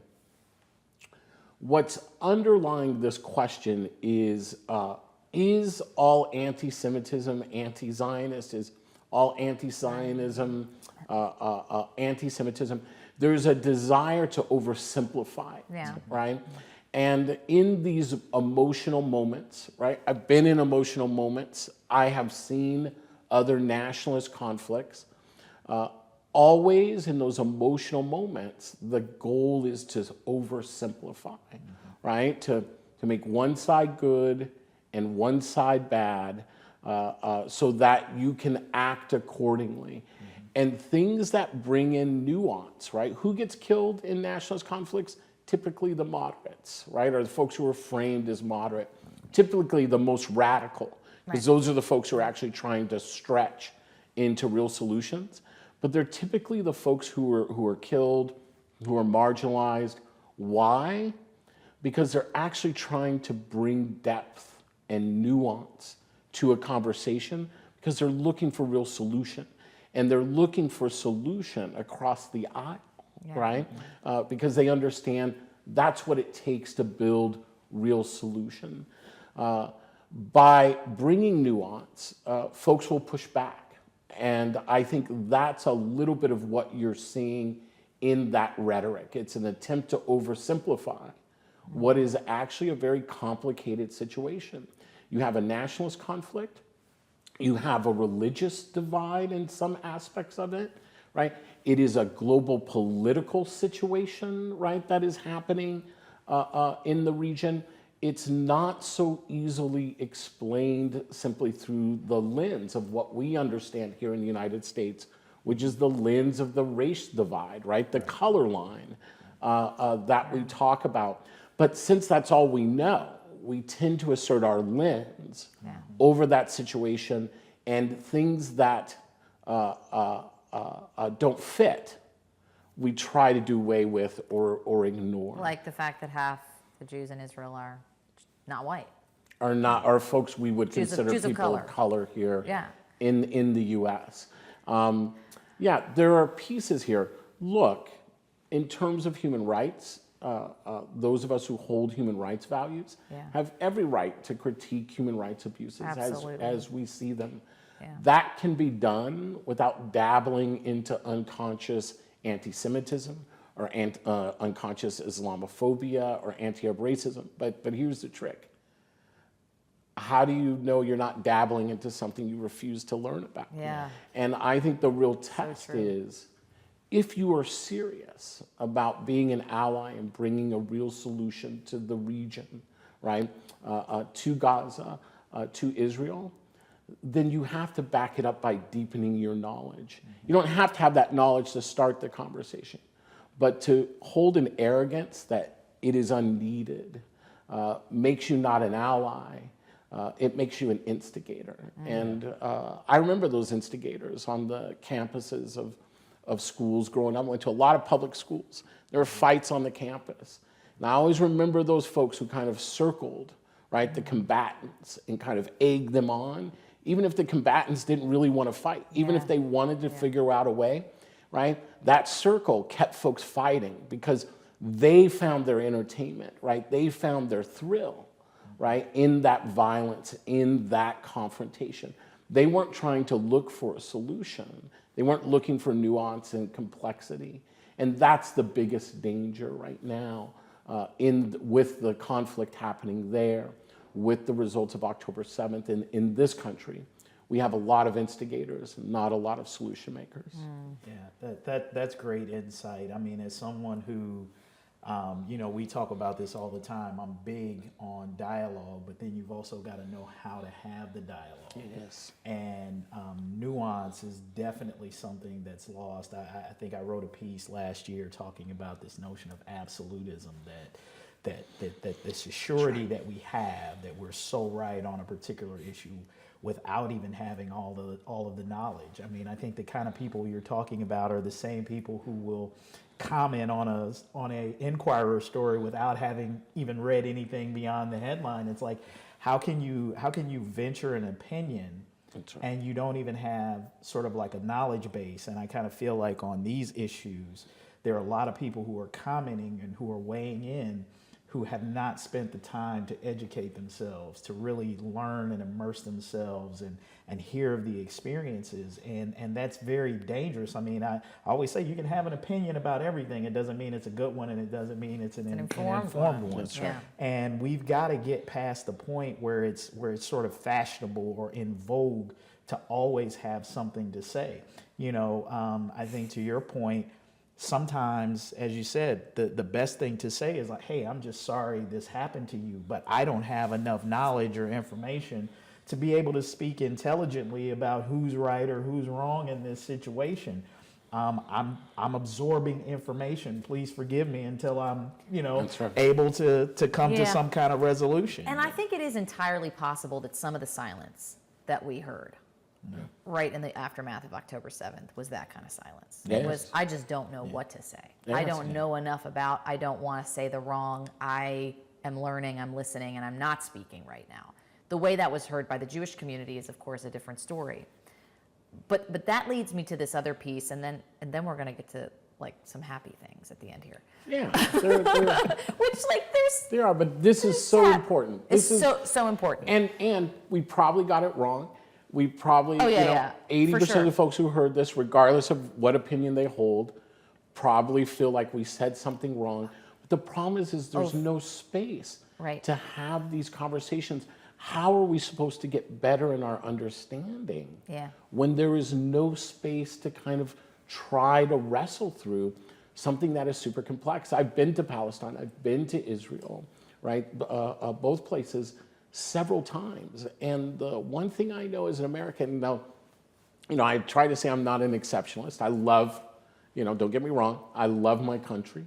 What's underlying this question is all anti-Semitism anti-Zionist? Is all anti-Zionism anti-Semitism? There's a desire to oversimplify, right? And in these emotional moments, right? I've been in emotional moments. I have seen other nationalist conflicts. Always in those emotional moments, the goal is to oversimplify, right? To make one side good and one side bad, so that you can act accordingly. And things that bring in nuance, right? Who gets killed in nationalist conflicts? Typically the moderates, right? Or the folks who are framed as moderate. Typically the most radical, because those are the folks who are actually trying to stretch into real solutions. But they're typically the folks who are killed, who are marginalized. Why? Because they're actually trying to bring depth and nuance to a conversation, because they're looking for real solution. And they're looking for solution across the aisle, right? Because they understand that's what it takes to build real solution. By bringing nuance, folks will push back. And I think that's a little bit of what you're seeing in that rhetoric. It's an attempt to oversimplify what is actually a very complicated situation. You have a nationalist conflict. You have a religious divide in some aspects of it, right? It is a global political situation, right, that is happening in the region. It's not so easily explained simply through the lens of what we understand here in the United States, which is the lens of the race divide, right? The color line that we talk about. But since that's all we know, we tend to assert our lens over that situation, and things that don't fit, we try to do away with or ignore. Like the fact that half the Jews in Israel are not white. Are folks we would consider Jews people of color here in the U.S. There are pieces here. Look, in terms of human rights, those of us who hold human rights values have every right to critique human rights abuses as we see them. That can be done without dabbling into unconscious anti-Semitism or unconscious Islamophobia or anti-Arab racism. But here's the trick. How do you know you're not dabbling into something you refuse to learn about? And I think the real test is, if you are serious about being an ally and bringing a real solution to the region, right, to Gaza, to Israel, then you have to back it up by deepening your knowledge. You don't have to have that knowledge to start the conversation, but to hold an arrogance that it is unneeded makes you not an ally. It makes you an instigator. And I remember those instigators on the campuses of schools growing up. I went to a lot of public schools. There were fights on the campus. And I always remember those folks who kind of circled, right, the combatants and kind of egged them on, even if the combatants didn't really want to fight, even if they wanted to figure out a way, right? That circle kept folks fighting because they found their entertainment, right? They found their thrill, right, in that violence, in that confrontation. They weren't trying to look for a solution. They weren't looking for nuance and complexity. And that's the biggest danger right now with the conflict happening there, with the results of October 7th in this country, We have a lot of instigators, not a lot of solution makers. Yeah, that's great insight. I mean, as someone who, we talk about this all the time. I'm big on dialogue, but then you've also got to know how to have the dialogue. Yes. And nuance is definitely something that's lost. I think I wrote a piece last year talking about this notion of absolutism, that this surety that we have, that we're so right on a particular issue without even having all of the knowledge. I mean, I think the kind of people you're talking about are the same people who will comment on a Inquirer story without having even read anything beyond the headline. It's like, how can you venture an opinion and you don't even have sort of like a knowledge base? And I kind of feel like on these issues, there are a lot of people who are commenting and who are weighing in who have not spent the time to educate themselves, to really learn and immerse themselves and hear of the experiences. And that's very dangerous. I mean, I always say you can have an opinion about everything. It doesn't mean it's a good one, and it doesn't mean it's an informed one. That's right. And we've got to get past the point where it's sort of fashionable or in vogue to always have something to say. I think to your point, sometimes, as you said, the best thing to say is like, hey, I'm just sorry this happened to you, but I don't have enough knowledge or information to be able to speak intelligently about who's right or who's wrong in this situation. I'm absorbing information. Please forgive me until I'm, able to come to some kind of resolution. And I think it is entirely possible that some of the silence that we heard right in the aftermath of October 7th was that kind of silence. Yes. It was, I just don't know what to say. Yes. I don't know enough about, I don't want to say the wrong, I am learning, I'm listening, and I'm not speaking right now. The way that was heard by the Jewish community is, of course, a different story. But that leads me to this other piece, and then we're going to get to like some happy things at the end here. Yeah. Which There are, but this is so important. It's so important. And we probably got it wrong. We probably, 80% sure. of the folks who heard this, regardless of what opinion they hold, probably feel like we said something wrong. But the problem is there's no space to have these conversations. How are we supposed to get better in our understanding when there is no space to kind of try to wrestle through something that is super complex? I've been to Palestine, I've been to Israel, right? Both places several times. And the one thing I know as an American, now, I try to say I'm not an exceptionalist. I love, don't get me wrong, I love my country.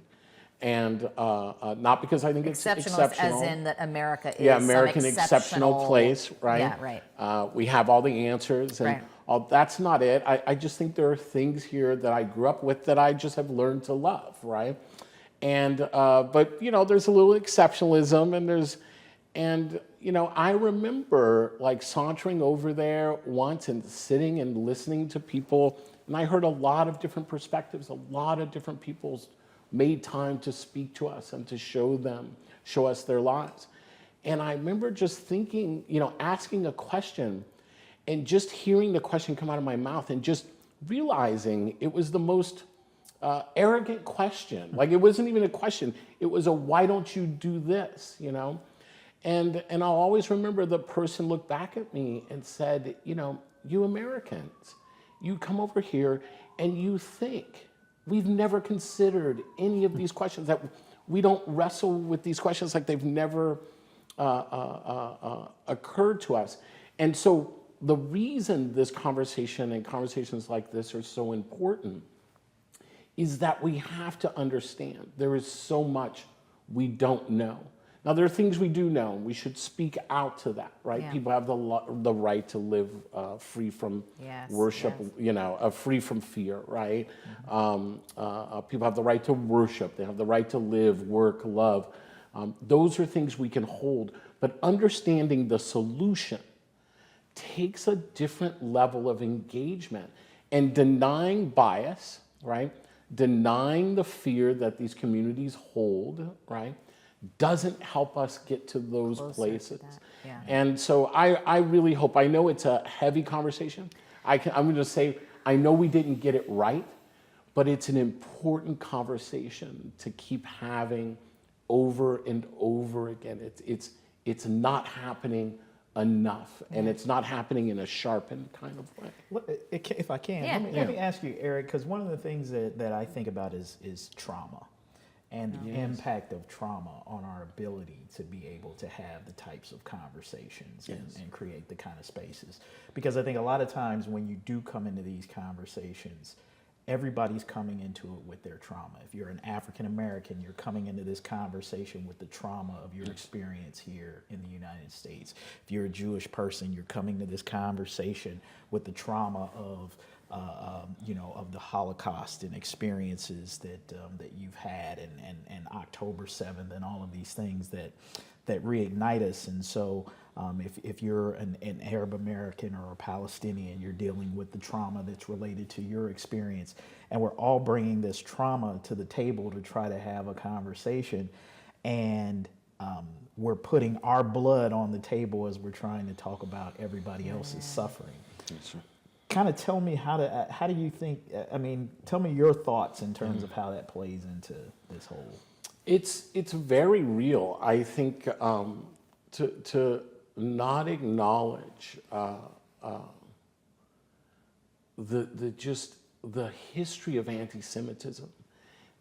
And not because I think it's exceptional. As in that America is American exceptional place, right? Yeah, right. We have all the answers, and all. That's not it. I just think there are things here that I grew up with that I just have learned to love, right? And but there's a little exceptionalism, I remember like sauntering over there once and sitting and listening to people, and I heard a lot of different perspectives. A lot of different people's made time to speak to us and to show us their lives. And I remember just thinking, asking a question and just hearing the question come out of my mouth and just realizing it was the most arrogant question. Like, it wasn't even a question. It was a, why don't you do this, And I'll always remember the person looked back at me and said, you Americans, you come over here and you think. We've never considered any of these questions, that we don't wrestle with these questions like they've never occurred to us. And so the reason this conversation and conversations like this are so important is that we have to understand there is so much we don't know. Now, there are things we do know. We should speak out to that, right? Yeah. People have the right to live free from worship, free from fear, right? Mm-hmm. People have the right to worship. They have the right to live, work, love. Those are things we can hold. But understanding the solution takes a different level of engagement. And denying bias, right? Denying the fear that these communities hold, right? Doesn't help us get to those places. And so I really hope, I know it's a heavy conversation. I'm going to say, I know we didn't get it right, but it's an important conversation to keep having over and over again. It's not happening enough, and it's not happening in a sharpened kind of way. If I can, Yeah. let me ask you, Eric, because one of the things that I think about is trauma and the impact of trauma on our ability to be able to have the types of conversations and create the kind of spaces. Because I think a lot of times when you do come into these conversations, everybody's coming into it with their trauma. If you're an African American, you're coming into this conversation with the trauma of your experience here in the United States. If you're a Jewish person, you're coming to this conversation with the trauma of of the Holocaust and experiences that you've had, and October 7th, and all of these things that reignite us. And so if you're an Arab American or a Palestinian, you're dealing with the trauma that's related to your experience. And we're all bringing this trauma to the table to try to have a conversation. And we're putting our blood on the table as we're trying to talk about everybody else's suffering. That's right. Kind of tell me how do you think, tell me your thoughts in terms of how that plays into this whole. It's very real. I think to not acknowledge the history of anti-Semitism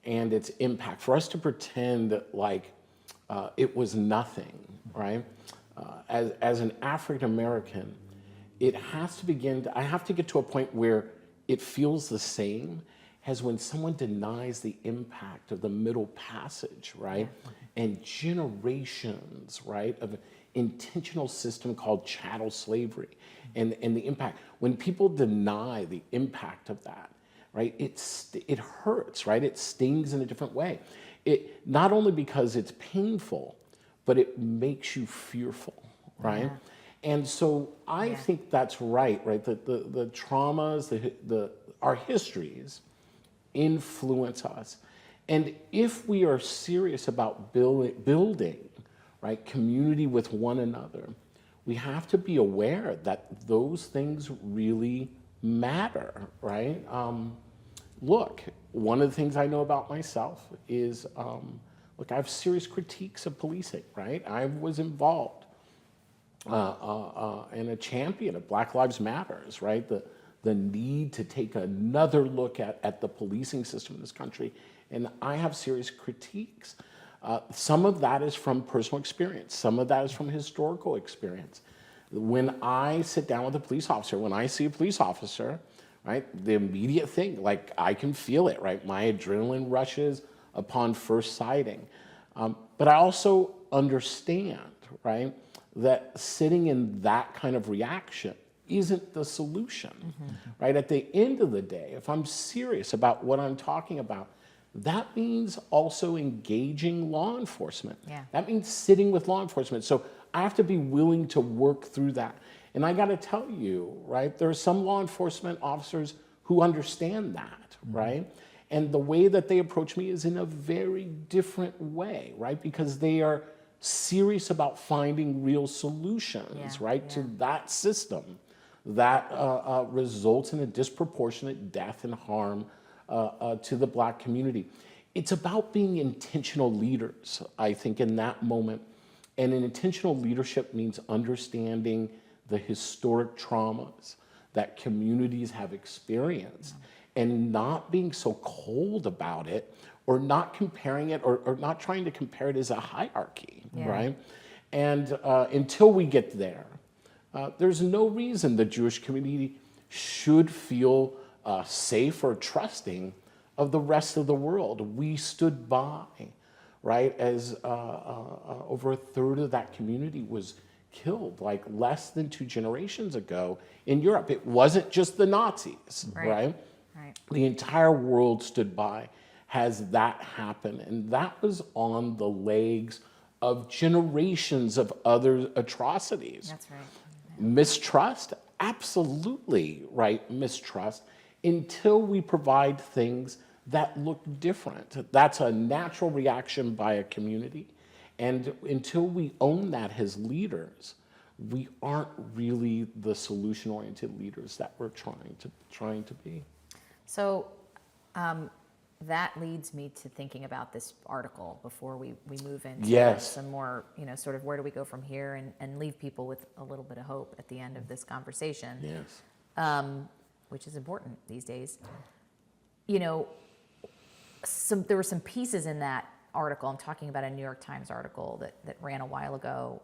and its impact, for us to pretend like it was nothing, right? As an African American, it has to I have to get to a point where it feels the same as when someone denies the impact of the Middle Passage, right? And generations, right, of intentional system called chattel slavery, and the impact. When people deny the impact of that, right, it hurts, right? It stings in a different way. It not only because it's painful, but it makes you fearful, right? Yeah. And so I think that's right? That the traumas, our histories influence us. And if we are serious about building, right, community with one another, we have to be aware that those things really matter, right? Look, one of the things I know about myself is, I have serious critiques of policing, right? I was involved and a champion of Black Lives Matters, right? The need to take another look at the policing system in this country. And I have serious critiques. Some of that is from personal experience. Some of that is from historical experience. When I sit down with a police officer, when I see a police officer, right, the immediate thing, like I can feel it, right? My adrenaline rushes upon first sighting. But I also understand, right, that sitting in that kind of reaction isn't the solution, right? At the end of the day, if I'm serious about what I'm talking about, that means also engaging law enforcement. Yeah. That means sitting with law enforcement. So I have to be willing to work through that. And I gotta tell you, right, there are some law enforcement officers who understand that, right? And the way that they approach me is in a very different way, right? Because they are serious about finding real solutions, right, to that system that results in a disproportionate death and harm to the Black community. It's about being intentional leaders, I think, in that moment. And an intentional leadership means understanding the historic traumas that communities have experienced and not being so cold about it, or not comparing it, or not trying to compare it as a hierarchy, right? And until we get there, there's no reason the Jewish community should feel safe or trusting of the rest of the world. We stood by, right, as over a third of that community was killed, like less than 2 generations ago in Europe. It wasn't just the Nazis, right? The entire world stood by. Has that happened? And that was on the legs of generations of other atrocities. That's right. Mistrust? Absolutely, right, mistrust, until we provide things that look different. That's a natural reaction by a community. And until we own that as leaders, we aren't really the solution-oriented leaders that we're trying to be. So that leads me to thinking about this article before we move into Yes. some more, sort of where do we go from here, and leave people with a little bit of hope at the end of this conversation. Yes. Which is important these days. There were some pieces in that article. I'm talking about a New York Times article that ran a while ago,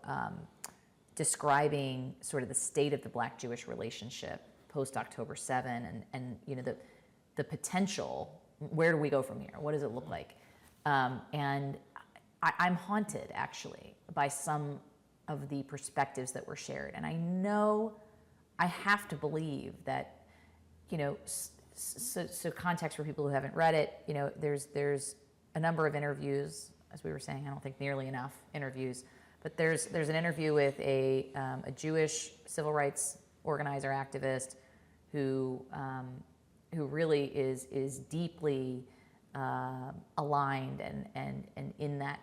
describing sort of the state of the Black-Jewish relationship post October 7, and the potential. Where do we go from here? What does it look like? And I'm haunted, actually, by some of the perspectives that were shared. And I know I have to believe that, so context for people who haven't read it, there's a number of interviews, as we were saying, I don't think nearly enough interviews, but there's an interview with a Jewish civil rights organizer, activist, who really is deeply aligned and in that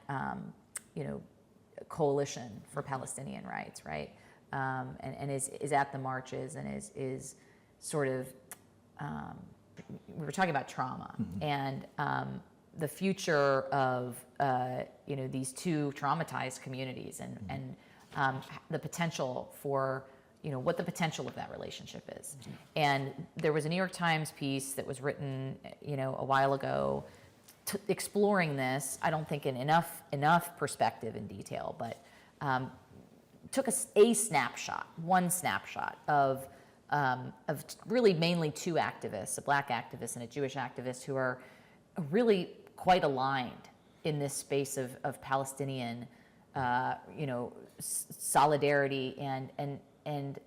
coalition for Palestinian rights, right? And is at the marches and is sort of we were talking about trauma, and the future of these two traumatized communities, and the potential for what the potential of that relationship is. And there was a New York Times piece that was written a while ago exploring this. I don't think in enough perspective and detail, but took one snapshot of really mainly two activists, a Black activist and a Jewish activist, who are really quite aligned in this space of Palestinian, solidarity, and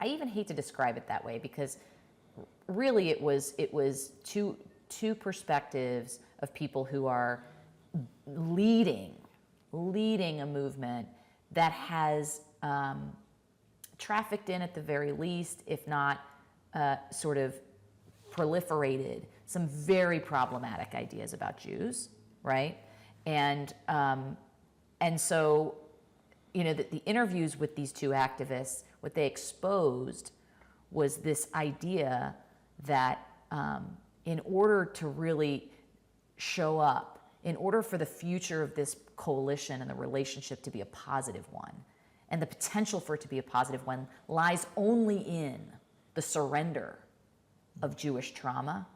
I even hate to describe it that way, because really it was two perspectives of people who are leading a movement that has trafficked in, at the very least, if not sort of proliferated, some very problematic ideas about Jews, right? And so, the interviews with these two activists, what they exposed was this idea that in order to really show up, in order for the future of this coalition and the relationship to be a positive one, and the potential for it to be a positive one, lies only in the surrender of Jewish trauma,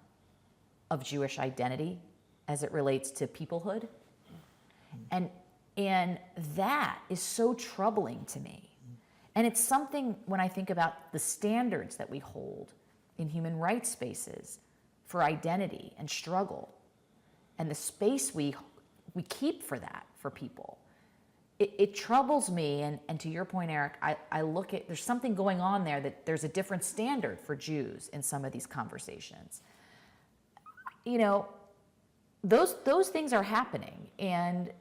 of Jewish identity as it relates to peoplehood. And that is so troubling to me. And it's something, when I think about the standards that we hold in human rights spaces for identity and struggle, and the space we keep for that, for people, it troubles me. And to your point, Eric, I look at, there's something going on there, that there's a different standard for Jews in some of these conversations. Those things are happening. And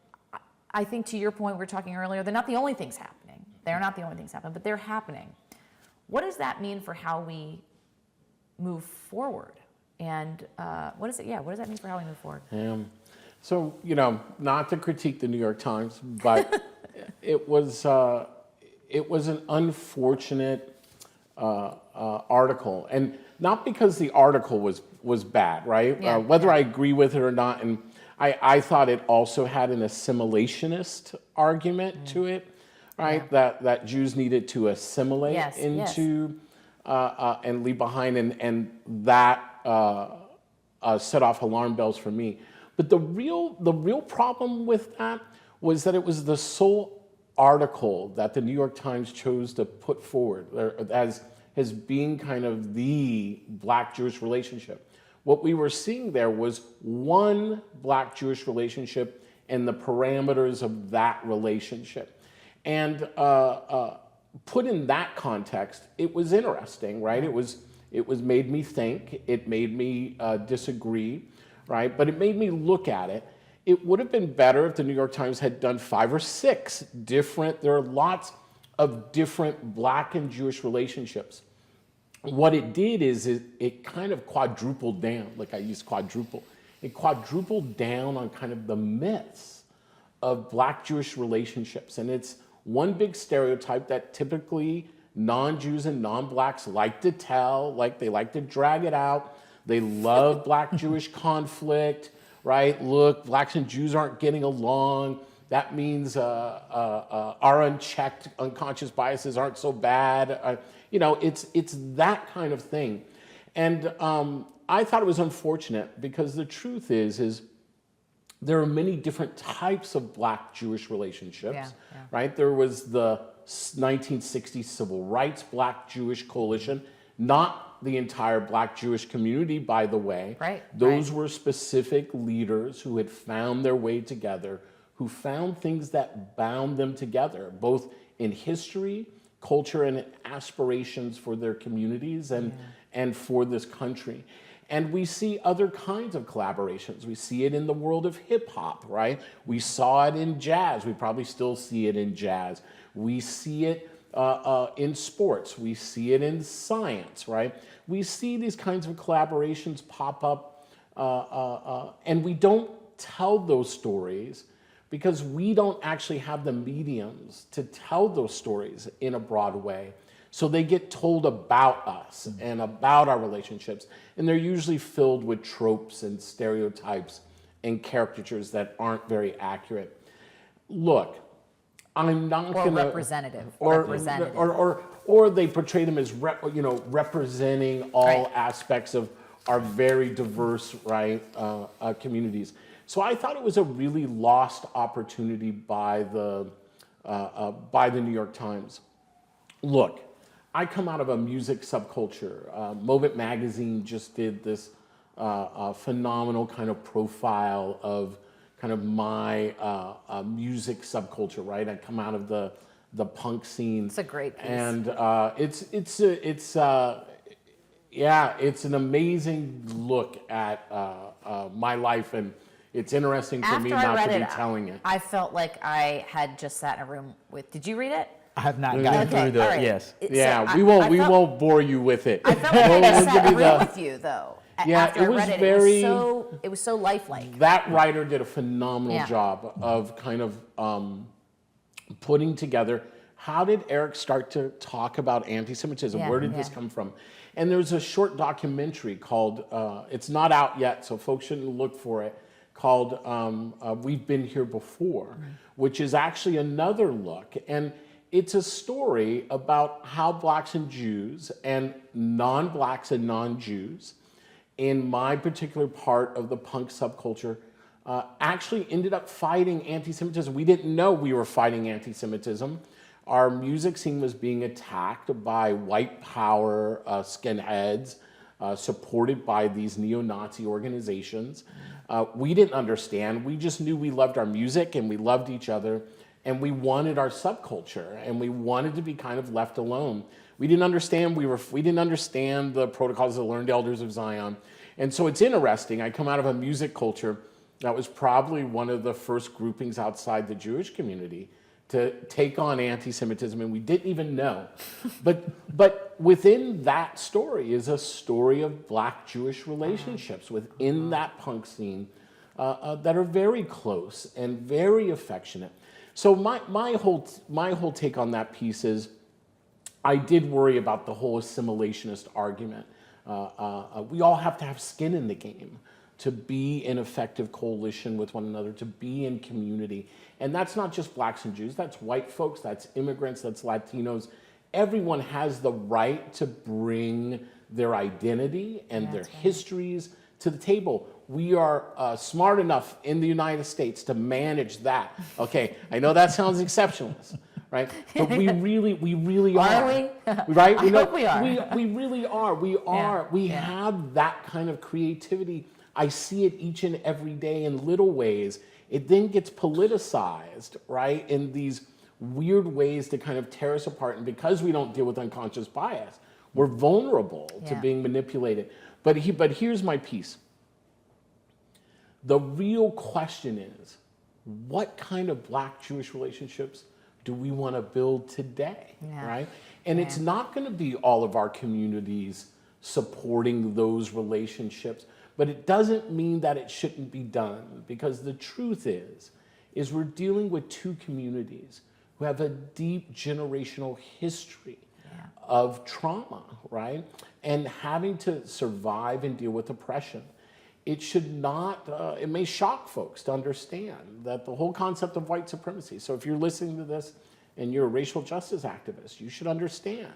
I think, to your point, we were talking earlier, they're not the only things happening. They're not the only things happening, but they're happening. What does that mean for how we move forward? And what does that mean for how we move forward? So, not to critique the New York Times, but it was an unfortunate article, and not because the article was bad, right? Yeah, whether I agree with it or not, and I thought it also had an assimilationist argument to it, right? Yeah. That Jews needed to assimilate into yes. And leave behind, and that set off alarm bells for me. But the real problem with that was that it was the sole article that the New York Times chose to put forward as being kind of the Black-Jewish relationship. What we were seeing there was one Black-Jewish relationship and the parameters of that relationship. And put in that context, it was interesting, right? It was made me think, it made me disagree, right? But it made me look at it. It would have been better if the New York Times had done 5 or 6 different, there are lots of different Black and Jewish relationships. What it did is it kind of quadrupled down, like I used quadruple. It quadrupled down on kind of the myths of Black-Jewish relationships. And it's one big stereotype that typically non-Jews and non-Blacks like to tell, like they like to drag it out, They love Black Jewish conflict, right? Look, blacks and Jews aren't getting along. That means our unchecked unconscious biases aren't so bad. You know, it's that kind of thing. And I thought it was unfortunate because the truth is there are many different types of Black-Jewish relationships, right? There was the 1960s Civil Rights Black-Jewish Coalition, not the entire Black-Jewish community, by the way. Those were specific leaders who had found their way together, who found things that bound them together, both in history, culture, and aspirations for their communities and for this country. And we see other kinds of collaborations. We see it in the world of hip hop, right? We saw it in jazz. We probably still see it in jazz. We see it in sports. We see it in science, right? We see these kinds of collaborations pop up, and we don't tell those stories because we don't actually have the mediums to tell those stories in a broad way. So they get told about us and about our relationships, and they're usually filled with tropes and stereotypes and caricatures that aren't very accurate. Look, I'm not going to representative, or they portray them as representing all aspects of our very diverse communities. So I thought it was a really lost opportunity by the New York Times. Look, I come out of a music subculture. Moment Magazine just did this phenomenal kind of profile of kind of my music subculture, right? I come out of the punk scene. It's a great piece. And it's an amazing look at my life, and it's interesting for me not to be telling it. I felt like I had just sat in a room with. Did you read it? I have not gotten through the yes. Yeah, we won't bore you with it. I felt like I just sat in a room with you though. After it was I read very. It was so lifelike. That writer did a phenomenal job of kind of putting together. How did Eric start to talk about anti-Semitism? Where did this come from? And there's a short documentary called. It's not out yet, so folks shouldn't look for it. Called "We've Been Here Before," which is actually another look and. It's a story about how blacks and Jews and non-blacks and non-Jews in my particular part of the punk subculture actually ended up fighting anti-Semitism. We didn't know we were fighting anti-Semitism. Our music scene was being attacked by white power skinheads supported by these neo-Nazi organizations. We didn't understand. We just knew we loved our music and we loved each other. And we wanted our subculture, and we wanted to be kind of left alone. We didn't understand. We didn't understand the protocols of the learned elders of Zion, and so it's interesting. I come out of a music culture that was probably one of the first groupings outside the Jewish community to take on anti-Semitism, and we didn't even know. But within that story is a story of Black-Jewish relationships within that punk scene that are very close and very affectionate. So my whole take on that piece is, I did worry about the whole assimilationist argument. We all have to have skin in the game to be in effective coalition with one another, to be in community. And that's not just blacks and Jews, that's white folks, that's immigrants, that's Latinos. Everyone has the right to bring their identity and their histories to the table. We are smart enough in the United States to manage that. Okay, I know that sounds exceptionalist, right? But we really are. Are we? Right? I hope we are. We really are. We are. We have that kind of creativity. I see it each and every day in little ways. It then gets politicized, right, in these weird ways to kind of tear us apart. And because we don't deal with unconscious bias, we're vulnerable to being manipulated. But here's my piece. The real question is, what kind of Black-Jewish relationships do we want to build today, right? And it's not going to be all of our communities supporting those relationships, but it doesn't mean that it shouldn't be done, because the truth is we're dealing with two communities who have a deep generational history of trauma, right? And having to survive and deal with oppression. It should not, it may shock folks to understand that the whole concept of white supremacy, so if you're listening to this and you're a racial justice activist, you should understand,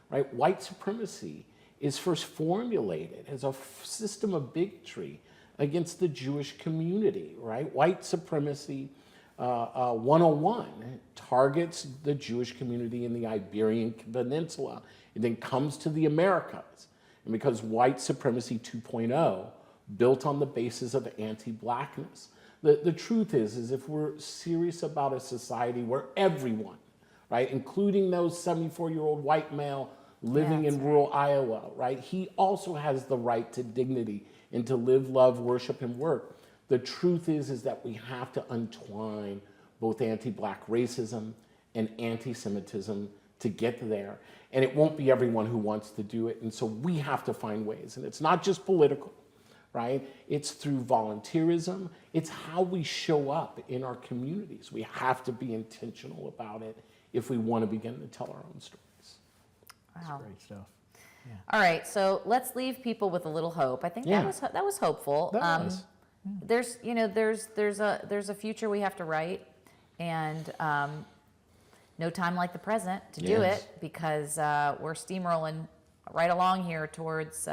right? White supremacy is first formulated as a system of bigotry against the Jewish community, right? White supremacy 101 targets the Jewish community in the Iberian Peninsula. It then comes to the Americas. And because white supremacy 2.0 built on the basis of anti-blackness. The truth is if we're serious about a society where everyone, right, including those 74-year-old white male living in rural Iowa, right, he also has the right to dignity and to live, love, worship, and work. The truth is that we have to untwine both anti-black racism and anti-Semitism to get there. And it won't be everyone who wants to do it. And so we have to find ways. And it's not just political, right? It's through volunteerism. It's how we show up in our communities. We have to be intentional about it if we want to begin to tell our own stories. Wow. That's great stuff. Yeah. All right, so let's leave people with a little hope. I think that was hopeful. That was. There's a future we have to write, and no time like the present to do it, because we're steamrolling right along here towards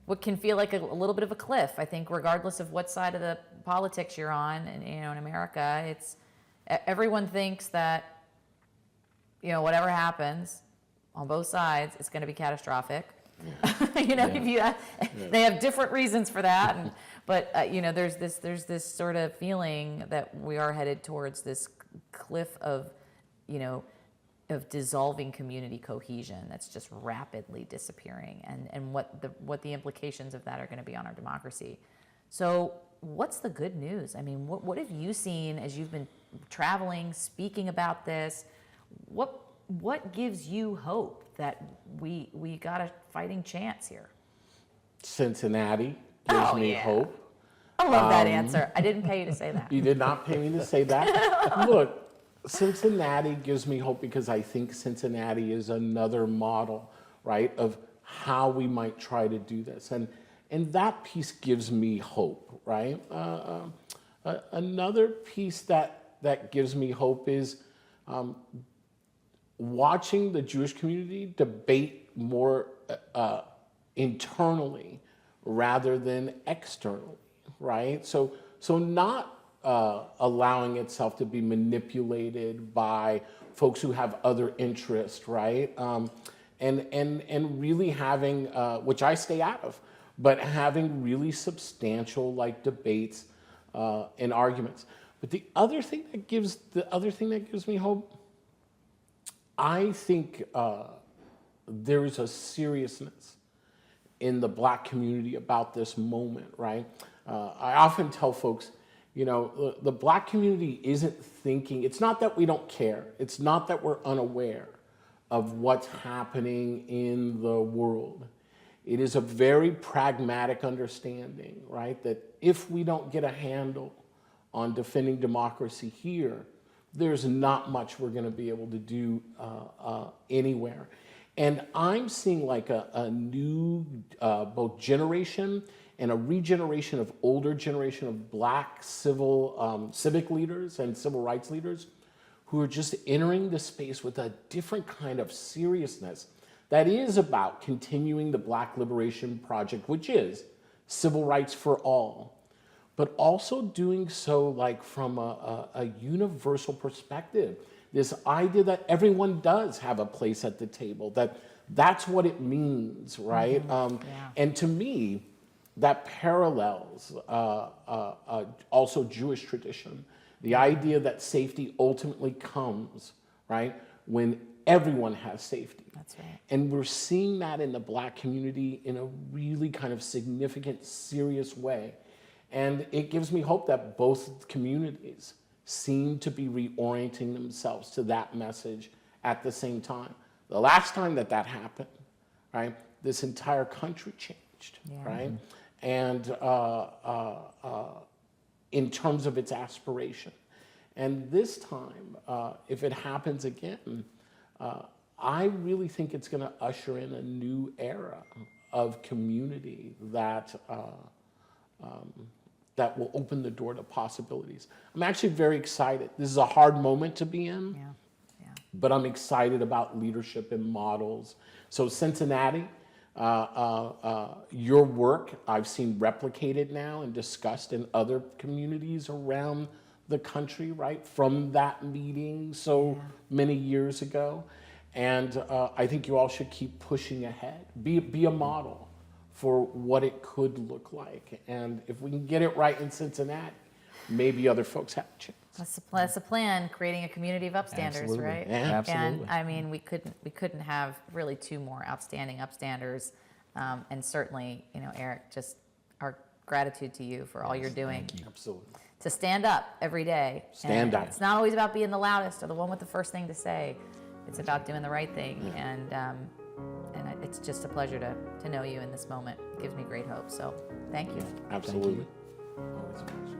what can feel like a little bit of a cliff. I think regardless of what side of the politics you're on, and in America, it's everyone thinks that whatever happens on both sides, it's going to be catastrophic. Yeah. They have different reasons for that, but there's this sort of feeling that we are headed towards this cliff of dissolving community cohesion that's just rapidly disappearing, and what the implications of that are going to be on our democracy. So what's the good news? I mean, what have you seen as you've been traveling, speaking about this? What gives you hope that we got a fighting chance here? Cincinnati gives me hope. I love that answer. I didn't pay you to say that. You did not pay me to say that. Look, Cincinnati gives me hope because I think Cincinnati is another model, right, of how we might try to do this. And that piece gives me hope, right? Another piece that gives me hope is watching the Jewish community debate more internally rather than externally, right? So not allowing itself to be manipulated by folks who have other interests, right? And really having, which I stay out of, but having really substantial debates and arguments. But the other thing that gives me hope, I think there is a seriousness in the Black community about this moment, right? I often tell folks, the Black community isn't thinking, it's not that we don't care, it's not that we're unaware of what's happening in the world. It is a very pragmatic understanding, right? That if we don't get a handle on defending democracy here, there's not much we're going to be able to do anywhere. And I'm seeing a new both generation and a regeneration of older generation of Black civic leaders and civil rights leaders who are just entering the space with a different kind of seriousness that is about continuing the Black liberation project, which is civil rights for all, but also doing so from a universal perspective. This idea that everyone does have a place at the table, that's what it means, right? And to me, that parallels also Jewish tradition. The idea that safety ultimately comes, right, when everyone has safety. That's right. And we're seeing that in the Black community in a really kind of significant, serious way. And it gives me hope that both communities seem to be reorienting themselves to that message at the same time. The last time that happened, right, this entire country changed, right? And in terms of its aspiration. And this time, if it happens again, I really think it's going to usher in a new era of community that that will open the door to possibilities. I'm actually very excited. This is a hard moment to be in, but I'm excited about leadership and models. So Cincinnati, your work I've seen replicated now and discussed in other communities around the country, right, from that meeting so many years ago. And I think you all should keep pushing ahead. Be a model for what it could look like. And if we can get it right in Cincinnati, maybe other folks have a chance. That's the plan, creating a community of upstanders, Absolutely. right? Yeah. Absolutely. And I mean, we couldn't have really two more outstanding upstanders. And certainly, you know, Eric, just our gratitude to you for all you're doing. Absolutely. To stand up every day. Stand And up. It's not always about being the loudest or the one with the first thing to say. It's about doing the right thing. And it's just a pleasure to know you in this moment. It gives me great hope. So thank you. Absolutely. Always a pleasure.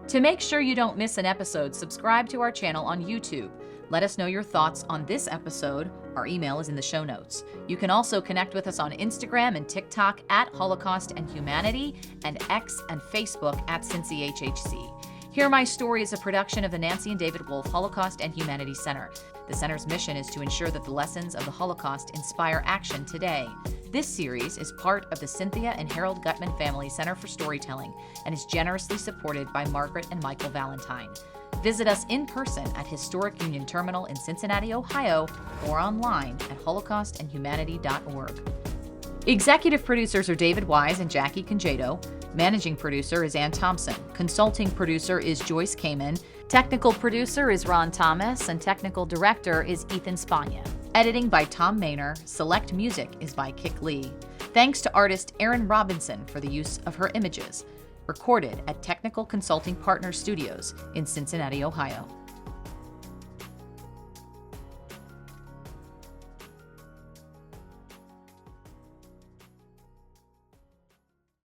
To make sure you don't miss an episode, subscribe to our channel on YouTube. Let us know your thoughts on this episode. Our email is in the show notes. You can also connect with us on Instagram and TikTok at Holocaust and Humanity, and X and Facebook at CincyHHC. Hear My Story is a production of the Nancy and David Wolf Holocaust and Humanity Center. The center's mission is to ensure that the lessons of the Holocaust inspire action today. This series is part of the Cynthia and Harold Gutman Family Center for Storytelling and is generously supported by Margaret and Michael Valentine. Visit us in person at Historic Union Terminal in Cincinnati, Ohio, or online at holocaustandhumanity.org. Executive producers are David Wise and Jackie Congedo. Managing producer is Ann Thompson. Consulting producer is Joyce Kamen. Technical producer is Ron Thomas, and technical director is Ethan Spagna. Editing by Tom Maynor. Select music is by Kik Lee. Thanks to artist Erin Robinson for the use of her images. Recorded at Technical Consulting Partners Studios in Cincinnati, Ohio.